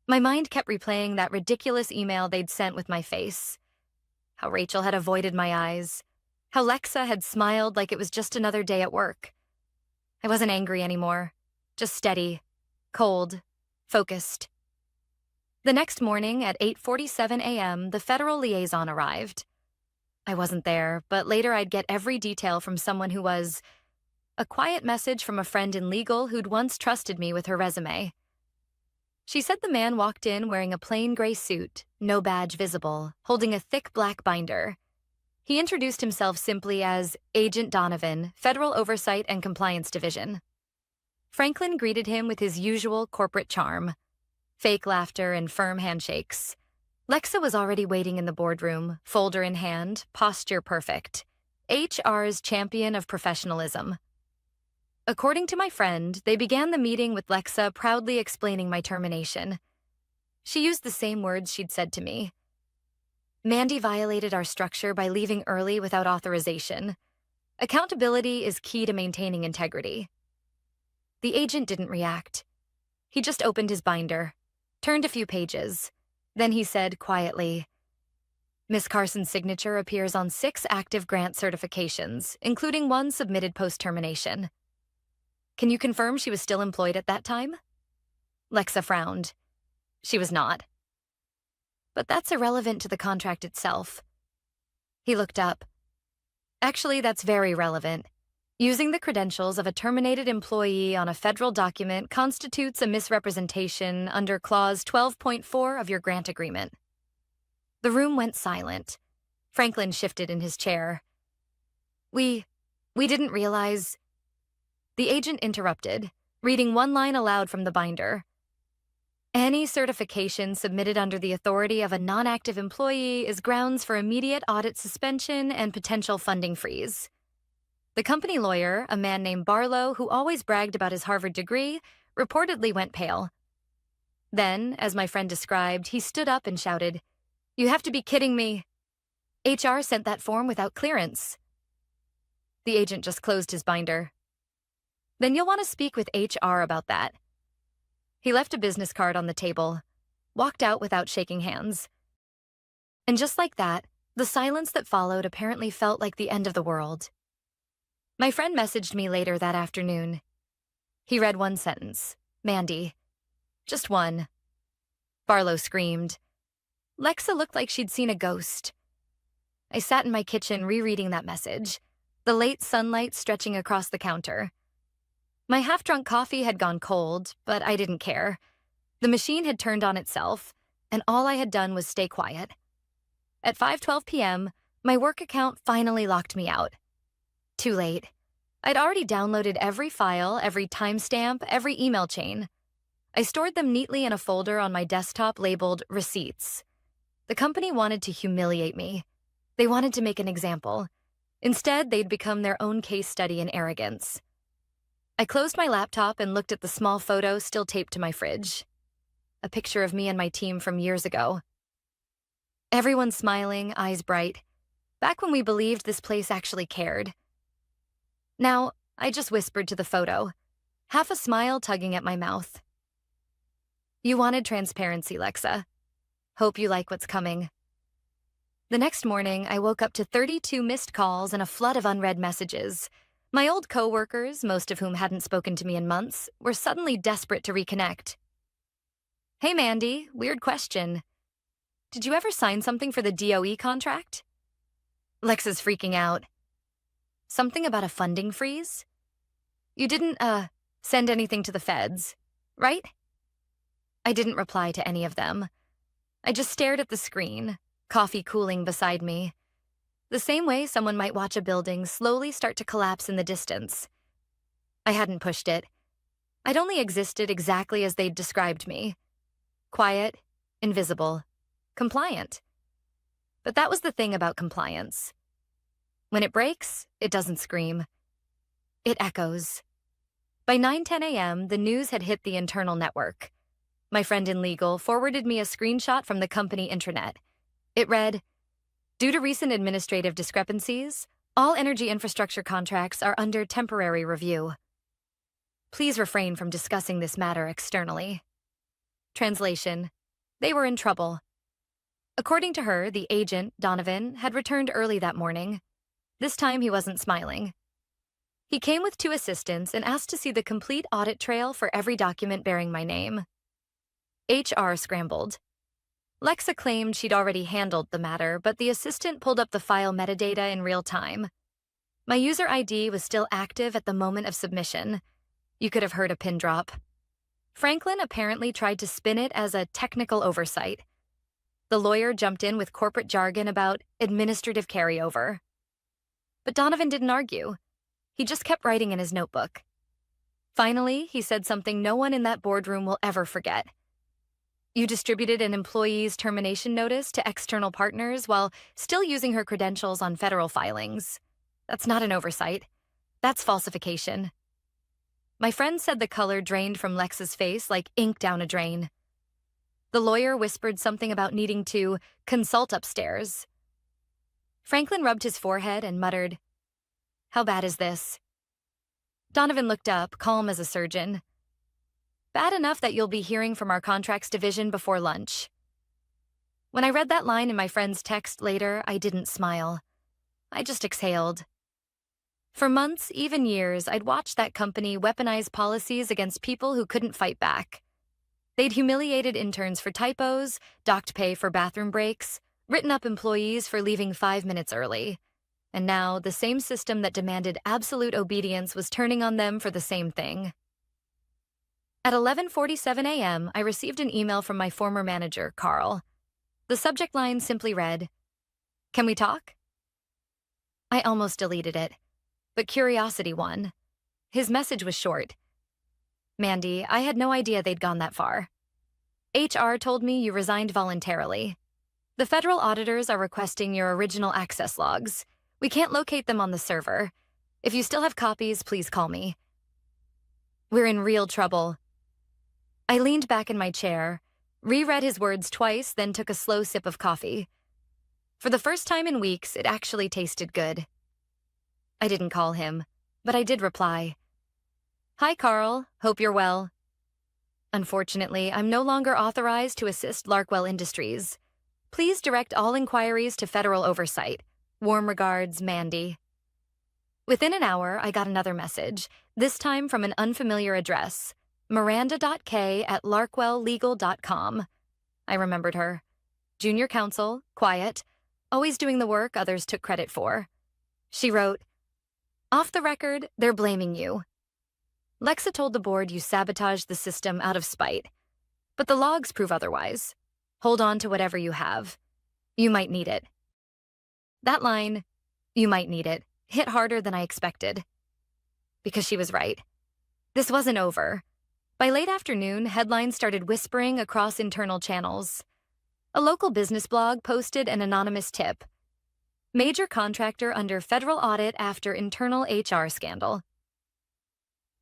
My mind kept replaying that ridiculous email they'd sent with my face. How Rachel had avoided my eyes. How Lexa had smiled like it was just another day at work. I wasn't angry anymore, just steady, cold, focused. The next morning at 8:47 a.m., the federal liaison arrived. I wasn't there, but later I'd get every detail from someone who was a quiet message from a friend in legal who'd once trusted me with her resume. She said the man walked in wearing a plain gray suit, no badge visible, holding a thick black binder. He introduced himself simply as Agent Donovan, Federal Oversight and Compliance Division. Franklin greeted him with his usual corporate charm, fake laughter and firm handshakes. Lexa was already waiting in the boardroom, folder in hand, posture perfect. HR's champion of professionalism. According to my friend, they began the meeting with Lexa proudly explaining my termination. She used the same words she'd said to me. Mandy violated our structure by leaving early without authorization. Accountability is key to maintaining integrity. The agent didn't react. He just opened his binder, turned a few pages. Then he said quietly, Miss Carson's signature appears on 6 active grant certifications, including 1 submitted post-termination. Can you confirm she was still employed at that time? Lexa frowned. She was not. But that's irrelevant to the contract itself. He looked up. Actually, that's very relevant. Using the credentials of a terminated employee on a federal document constitutes a misrepresentation under Clause 12.4 of your grant agreement. The room went silent. Franklin shifted in his chair. We didn't realize... The agent interrupted, reading one line aloud from the binder. Any certification submitted under the authority of a non-active employee is grounds for immediate audit suspension and potential funding freeze. The company lawyer, a man named Barlow, who always bragged about his Harvard degree, reportedly went pale. Then, as my friend described, he stood up and shouted, "You have to be kidding me. HR sent that form without clearance." The agent just closed his binder. Then you'll want to speak with HR about that. He left a business card on the table, walked out without shaking hands. And just like that, the silence that followed apparently felt like the end of the world. My friend messaged me later that afternoon. He read one sentence, Mandy. Just one. Barlow screamed. Lexa looked like she'd seen a ghost. I sat in my kitchen rereading that message, the late sunlight stretching across the counter. My half-drunk coffee had gone cold, but I didn't care. The machine had turned on itself, and all I had done was stay quiet. At 5:12 p.m., my work account finally locked me out. Too late. I'd already downloaded every file, every timestamp, every email chain. I stored them neatly in a folder on my desktop labeled Receipts. The company wanted to humiliate me. They wanted to make an example. Instead, they'd become their own case study in arrogance. I closed my laptop and looked at the small photo still taped to my fridge. A picture of me and my team from years ago. Everyone smiling, eyes bright. Back when we believed this place actually cared. Now, I just whispered to the photo, half a smile tugging at my mouth. You wanted transparency, Lexa. Hope you like what's coming. The next morning, I woke up to 32 missed calls and a flood of unread messages. My old coworkers, most of whom hadn't spoken to me in months, were suddenly desperate to reconnect. Hey, Mandy, weird question. Did you ever sign something for the DOE contract? Lexa's freaking out. Something about a funding freeze? You didn't, send anything to the feds, right? I didn't reply to any of them. I just stared at the screen, coffee cooling beside me. The same way someone might watch a building slowly start to collapse in the distance. I hadn't pushed it. I'd only existed exactly as they'd described me. Quiet, invisible, compliant. But that was the thing about compliance. When it breaks, it doesn't scream. It echoes. By 9:10 a.m., the news had hit the internal network. My friend in legal forwarded me a screenshot from the company intranet. It read, "Due to recent administrative discrepancies, all energy infrastructure contracts are under temporary review. Please refrain from discussing this matter externally." Translation: they were in trouble. According to her, the agent, Donovan, had returned early that morning. This time he wasn't smiling. He came with 2 assistants and asked to see the complete audit trail for every document bearing my name. HR scrambled. Lexa claimed she'd already handled the matter, but the assistant pulled up the file metadata in real time. My user ID was still active at the moment of submission. You could have heard a pin drop. Franklin apparently tried to spin it as a technical oversight. The lawyer jumped in with corporate jargon about administrative carryover. But Donovan didn't argue. He just kept writing in his notebook. Finally, he said something no one in that boardroom will ever forget. You distributed an employee's termination notice to external partners while still using her credentials on federal filings. That's not an oversight. That's falsification. My friend said the color drained from Lex's face like ink down a drain. The lawyer whispered something about needing to consult upstairs. Franklin rubbed his forehead and muttered, "How bad is this?" Donovan looked up, calm as a surgeon. "Bad enough that you'll be hearing from our contracts division before lunch." When I read that line in my friend's text later, I didn't smile. I just exhaled. For months, even years, I'd watched that company weaponize policies against people who couldn't fight back. They'd humiliated interns for typos, docked pay for bathroom breaks, written up employees for leaving 5 minutes early. And now, the same system that demanded absolute obedience was turning on them for the same thing. At 11:47 a.m., I received an email from my former manager, Carl. The subject line simply read, "Can we talk?" I almost deleted it, but curiosity won. His message was short. "Mandy, I had no idea they'd gone that far. HR told me you resigned voluntarily. The federal auditors are requesting your original access logs. We can't locate them on the server. If you still have copies, please call me. We're in real trouble." I leaned back in my chair, reread his words twice, then took a slow sip of coffee. For the first time in weeks, it actually tasted good. I didn't call him, but I did reply. "Hi, Carl. Hope you're well. Unfortunately, I'm no longer authorized to assist Larkwell Industries. Please direct all inquiries to federal oversight. Warm regards, Mandy." Within an hour, I got another message, this time from an unfamiliar address, miranda.k@larkwelllegal.com. I remembered her. Junior counsel, quiet, always doing the work others took credit for. She wrote, "Off the record, they're blaming you. Lexa told the board you sabotaged the system out of spite. But the logs prove otherwise. Hold on to whatever you have. You might need it. That line, "you might need it," hit harder than I expected. Because she was right. This wasn't over. By late afternoon, headlines started whispering across internal channels. A local business blog posted an anonymous tip. Major contractor under federal audit after internal HR scandal.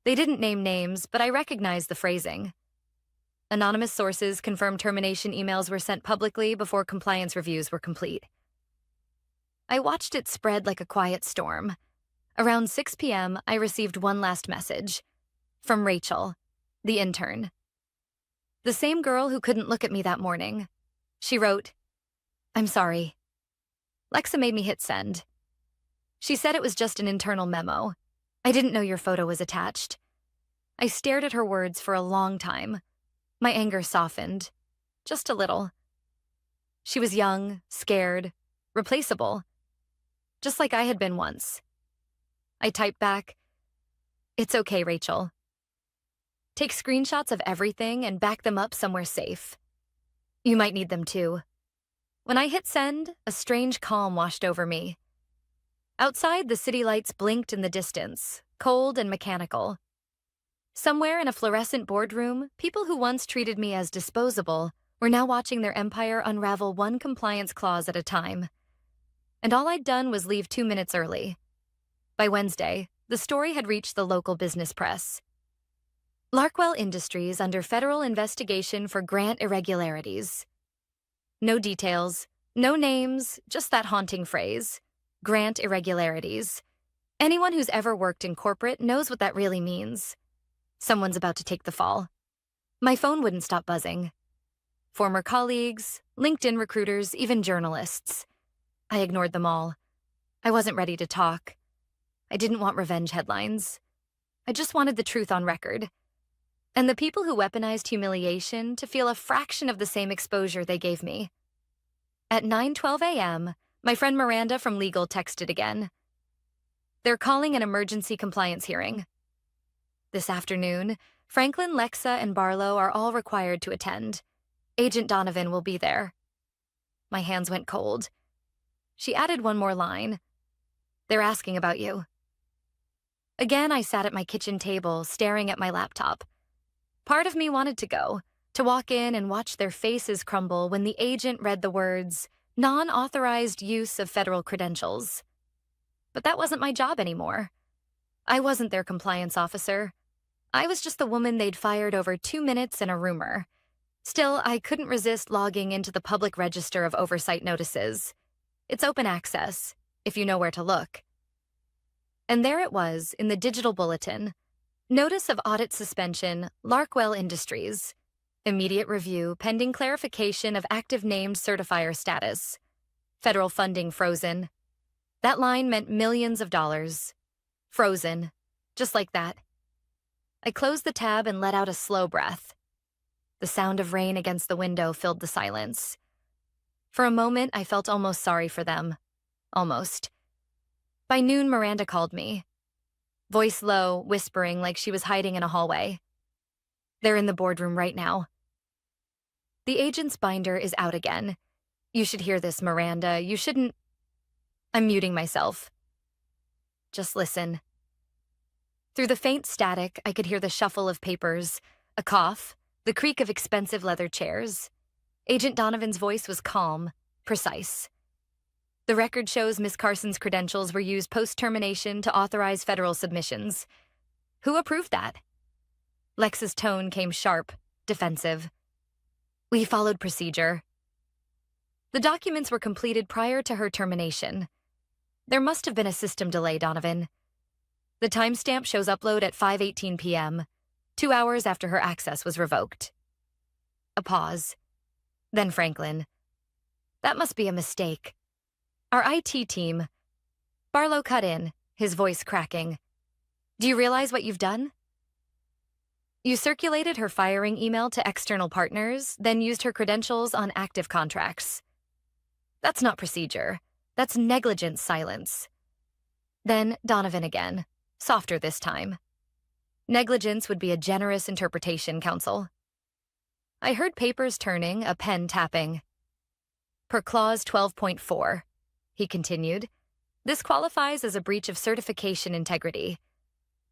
They didn't name names, but I recognized the phrasing. Anonymous sources confirmed termination emails were sent publicly before compliance reviews were complete. I watched it spread like a quiet storm. Around 6 p.m., I received one last message. From Rachel, the intern. The same girl who couldn't look at me that morning. She wrote, "I'm sorry." Lexa made me hit send. She said it was just an internal memo. I didn't know your photo was attached. I stared at her words for a long time. My anger softened. Just a little. She was young, scared, replaceable. Just like I had been once. I typed back, "It's okay, Rachel. Take screenshots of everything and back them up somewhere safe. You might need them too." When I hit send, a strange calm washed over me. Outside, the city lights blinked in the distance, cold and mechanical. Somewhere in a fluorescent boardroom, people who once treated me as disposable were now watching their empire unravel one compliance clause at a time. And all I'd done was leave 2 minutes early. By Wednesday, the story had reached the local business press. Larkwell Industries under federal investigation for grant irregularities. No details, no names, just that haunting phrase, grant irregularities. Anyone who's ever worked in corporate knows what that really means. Someone's about to take the fall. My phone wouldn't stop buzzing. Former colleagues, LinkedIn recruiters, even journalists. I ignored them all. I wasn't ready to talk. I didn't want revenge headlines. I just wanted the truth on record. And the people who weaponized humiliation to feel a fraction of the same exposure they gave me. At 9:12 a.m., my friend Miranda from legal texted again. They're calling an emergency compliance hearing. This afternoon, Franklin, Lexa, and Barlow are all required to attend. Agent Donovan will be there. My hands went cold. She added one more line. They're asking about you. Again, I sat at my kitchen table, staring at my laptop. Part of me wanted to go, to walk in and watch their faces crumble when the agent read the words, "Non-authorized use of federal credentials." But that wasn't my job anymore. I wasn't their compliance officer. I was just the woman they'd fired over 2 minutes and a rumor. Still, I couldn't resist logging into the public register of oversight notices. It's open access, if you know where to look. And there it was in the digital bulletin. Notice of audit suspension, Larkwell Industries. Immediate review pending clarification of active named certifier status. Federal funding frozen. That line meant millions of dollars. Frozen. Just like that. I closed the tab and let out a slow breath. The sound of rain against the window filled the silence. For a moment, I felt almost sorry for them. Almost. By noon, Miranda called me. Voice low, whispering like she was hiding in a hallway. They're in the boardroom right now. The agent's binder is out again. You should hear this, Miranda. You shouldn't... I'm muting myself. Just listen. Through the faint static, I could hear the shuffle of papers, a cough, the creak of expensive leather chairs. Agent Donovan's voice was calm, precise. The record shows Miss Carson's credentials were used post-termination to authorize federal submissions. Who approved that? Lex's tone came sharp, defensive. We followed procedure. The documents were completed prior to her termination. There must have been a system delay, Donovan. The timestamp shows upload at 5:18 p.m., 2 hours after her access was revoked. A pause. Then Franklin. That must be a mistake. Our IT team. Barlow cut in, his voice cracking. Do you realize what you've done? You circulated her firing email to external partners, then used her credentials on active contracts. That's not procedure. That's negligent silence. Then Donovan again, softer this time. Negligence would be a generous interpretation, counsel. I heard papers turning, a pen tapping. Per clause 12.4, he continued, this qualifies as a breach of certification integrity.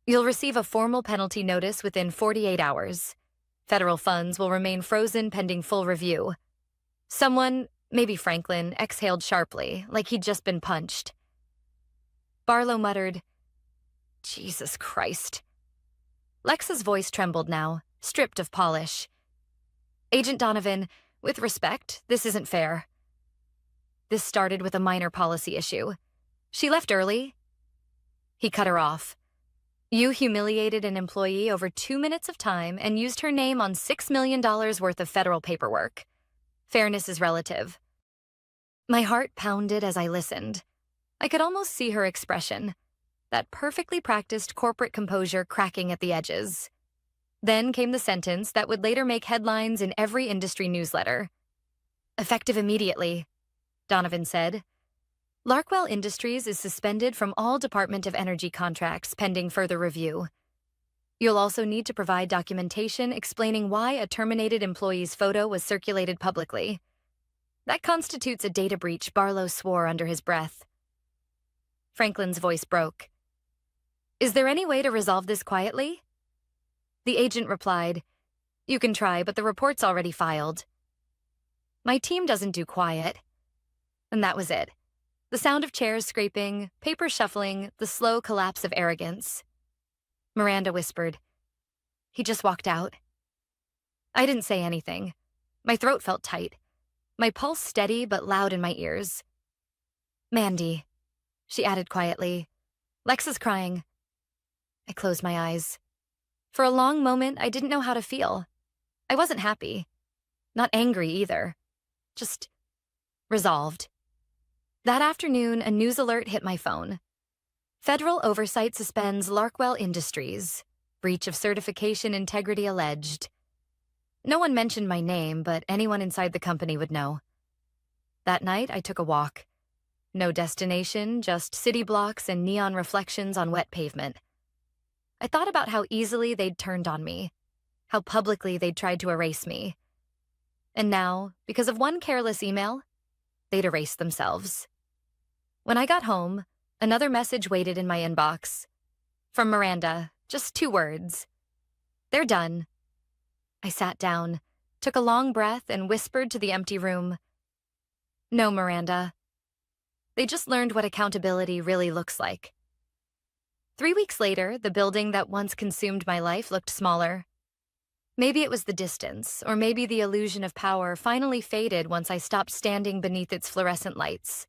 You'll receive a formal penalty notice within 48 hours. Federal funds will remain frozen pending full review. Someone, maybe Franklin, exhaled sharply, like he'd just been punched. Barlow muttered, Jesus Christ. Lex's voice trembled now, stripped of polish. Agent Donovan, with respect, this isn't fair. This started with a minor policy issue. She left early. He cut her off. You humiliated an employee over 2 minutes of time and used her name on $6 million worth of federal paperwork. Fairness is relative. My heart pounded as I listened. I could almost see her expression, that perfectly practiced corporate composure cracking at the edges. Then came the sentence that would later make headlines in every industry newsletter. Effective immediately, Donovan said. Larkwell Industries is suspended from all Department of Energy contracts pending further review. You'll also need to provide documentation explaining why a terminated employee's photo was circulated publicly. That constitutes a data breach, Barlow swore under his breath. Franklin's voice broke. Is there any way to resolve this quietly? The agent replied, You can try, but the report's already filed. My team doesn't do quiet. And that was it. The sound of chairs scraping, paper shuffling, the slow collapse of arrogance. Miranda whispered, He just walked out. I didn't say anything. My throat felt tight. My pulse steady but loud in my ears. Mandy, she added quietly. Lex is crying. I closed my eyes. For a long moment, I didn't know how to feel. I wasn't happy. Not angry either. Just resolved. That afternoon, a news alert hit my phone. Federal oversight suspends Larkwell Industries. Breach of certification integrity alleged. No one mentioned my name, but anyone inside the company would know. That night, I took a walk. No destination, just city blocks and neon reflections on wet pavement. I thought about how easily they'd turned on me, how publicly they'd tried to erase me. And now, because of one careless email, they'd erased themselves. When I got home, another message waited in my inbox. From Miranda, just 2 words. They're done. I sat down, took a long breath, and whispered to the empty room. No, Miranda. They just learned what accountability really looks like. 3 weeks later, the building that once consumed my life looked smaller. Maybe it was the distance, or maybe the illusion of power finally faded once I stopped standing beneath its fluorescent lights.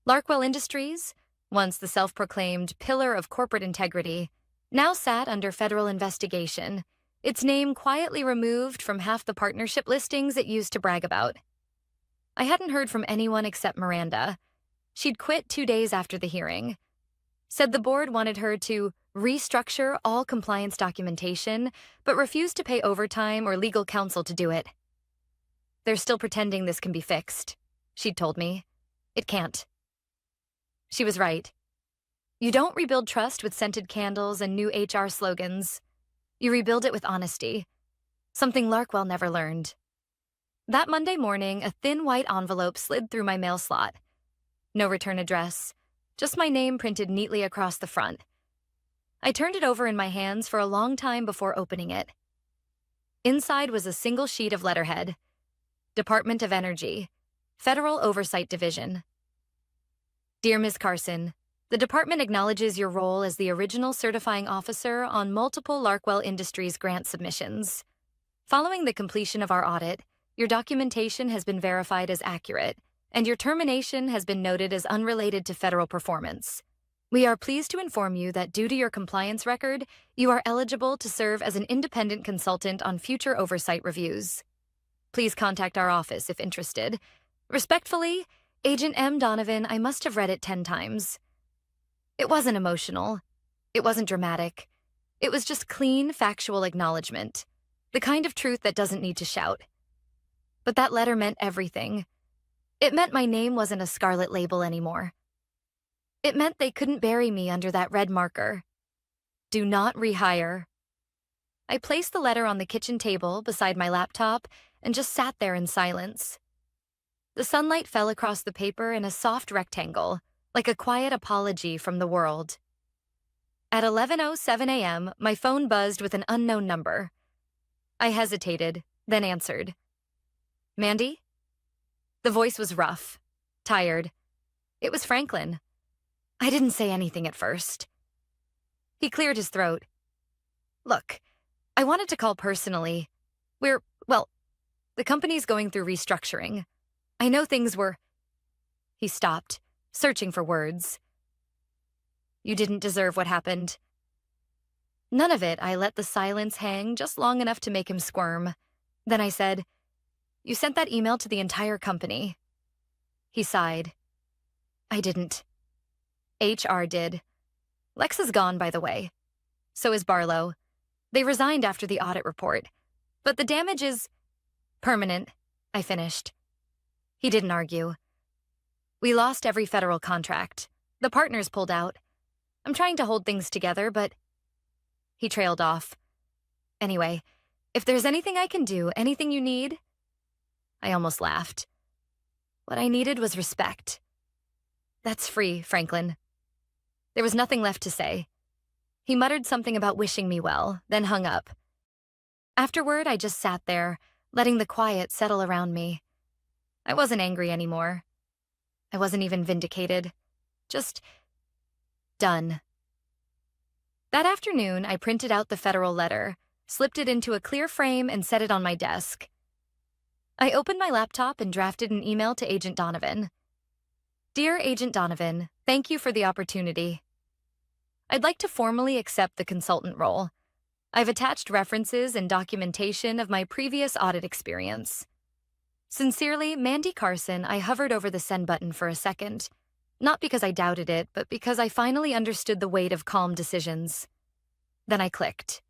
Larkwell Industries, once the self-proclaimed pillar of corporate integrity, now sat under federal investigation, its name quietly removed from half the partnership listings it used to brag about. I hadn't heard from anyone except Miranda. She'd quit 2 days after the hearing. Said the board wanted her to restructure all compliance documentation, but refused to pay overtime or legal counsel to do it. They're still pretending this can be fixed, she'd told me. It can't. She was right. You don't rebuild trust with scented candles and new HR slogans. You rebuild it with honesty, something Larkwell never learned. That Monday morning, a thin white envelope slid through my mail slot. No return address, just my name printed neatly across the front. I turned it over in my hands for a long time before opening it. Inside was a single sheet of letterhead. Department of Energy, Federal Oversight Division. Dear Ms. Carson, the department acknowledges your role as the original certifying officer on multiple Larkwell Industries grant submissions. Following the completion of our audit, your documentation has been verified as accurate, and your termination has been noted as unrelated to federal performance. We are pleased to inform you that due to your compliance record, you are eligible to serve as an independent consultant on future oversight reviews. Please contact our office if interested. Respectfully, Agent M. Donovan. I must have read it 10 times. It wasn't emotional. It wasn't dramatic. It was just clean, factual acknowledgement. The kind of truth that doesn't need to shout. But that letter meant everything. It meant my name wasn't a scarlet label anymore. It meant they couldn't bury me under that red marker. Do not rehire. I placed the letter on the kitchen table beside my laptop and just sat there in silence. The sunlight fell across the paper in a soft rectangle, like a quiet apology from the world. At 11:07 a.m., my phone buzzed with an unknown number. I hesitated, then answered. Mandy? The voice was rough, tired. It was Franklin. I didn't say anything at first. He cleared his throat. Look, I wanted to call personally. The company's going through restructuring. I know things were... He stopped, searching for words. You didn't deserve what happened. None of it. I let the silence hang just long enough to make him squirm. Then I said, You sent that email to the entire company. He sighed. I didn't. HR did. Lex is gone, by the way. So is Barlow. They resigned after the audit report. But the damage is permanent, I finished. He didn't argue. We lost every federal contract. The partners pulled out. I'm trying to hold things together, but... He trailed off. Anyway, if there's anything I can do, anything you need... I almost laughed. What I needed was respect. That's free, Franklin. There was nothing left to say. He muttered something about wishing me well, then hung up. Afterward, I just sat there, letting the quiet settle around me. I wasn't angry anymore. I wasn't even vindicated. Just... done. That afternoon, I printed out the federal letter, slipped it into a clear frame, and set it on my desk. I opened my laptop and drafted an email to Agent Donovan. Dear Agent Donovan, thank you for the opportunity. I'd like to formally accept the consultant role. I've attached references and documentation of my previous audit experience. Sincerely, Mandy Carson. I hovered over the send button for a second. Not because I doubted it, but because I finally understood the weight of calm decisions. Then I clicked.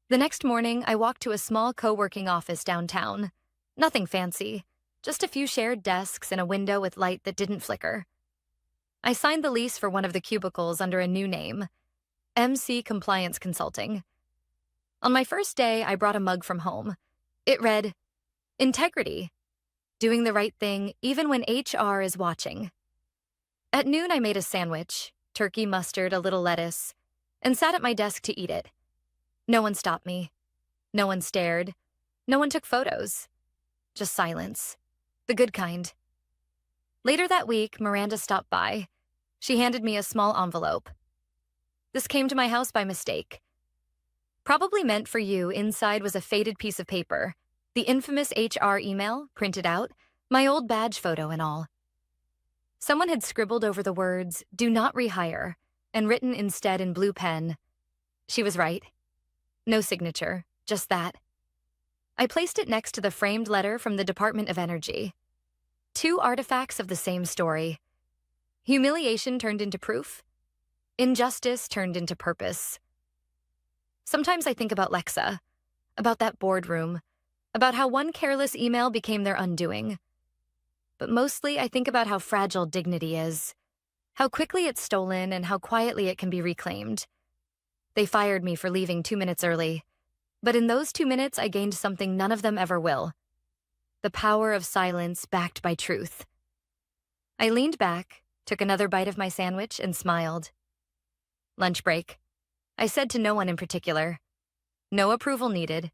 The next morning, I walked to a small co-working office downtown. Nothing fancy, just a few shared desks and a window with light that didn't flicker. I signed the lease for one of the cubicles under a new name, MC Compliance Consulting. On my first day, I brought a mug from home. It read, Integrity, doing the right thing even when HR is watching. At noon, I made a sandwich, turkey, mustard, a little lettuce, and sat at my desk to eat it. No one stopped me. No one stared. No one took photos. Just silence. The good kind. Later that week, Miranda stopped by. She handed me a small envelope. This came to my house by mistake. Probably meant for you, inside was a faded piece of paper, the infamous HR email, printed out, my old badge photo and all. Someone had scribbled over the words, "Do not rehire," and written instead in blue pen. She was right. No signature, just that. I placed it next to the framed letter from the Department of Energy. Two artifacts of the same story. Humiliation turned into proof. Injustice turned into purpose. Sometimes I think about Lexa, about that boardroom, about how one careless email became their undoing. But mostly I think about how fragile dignity is, how quickly it's stolen and how quietly it can be reclaimed. They fired me for leaving 2 minutes early, but in those 2 minutes I gained something none of them ever will. The power of silence backed by truth. I leaned back, took another bite of my sandwich, and smiled. Lunch break. I said to no one in particular. No approval needed.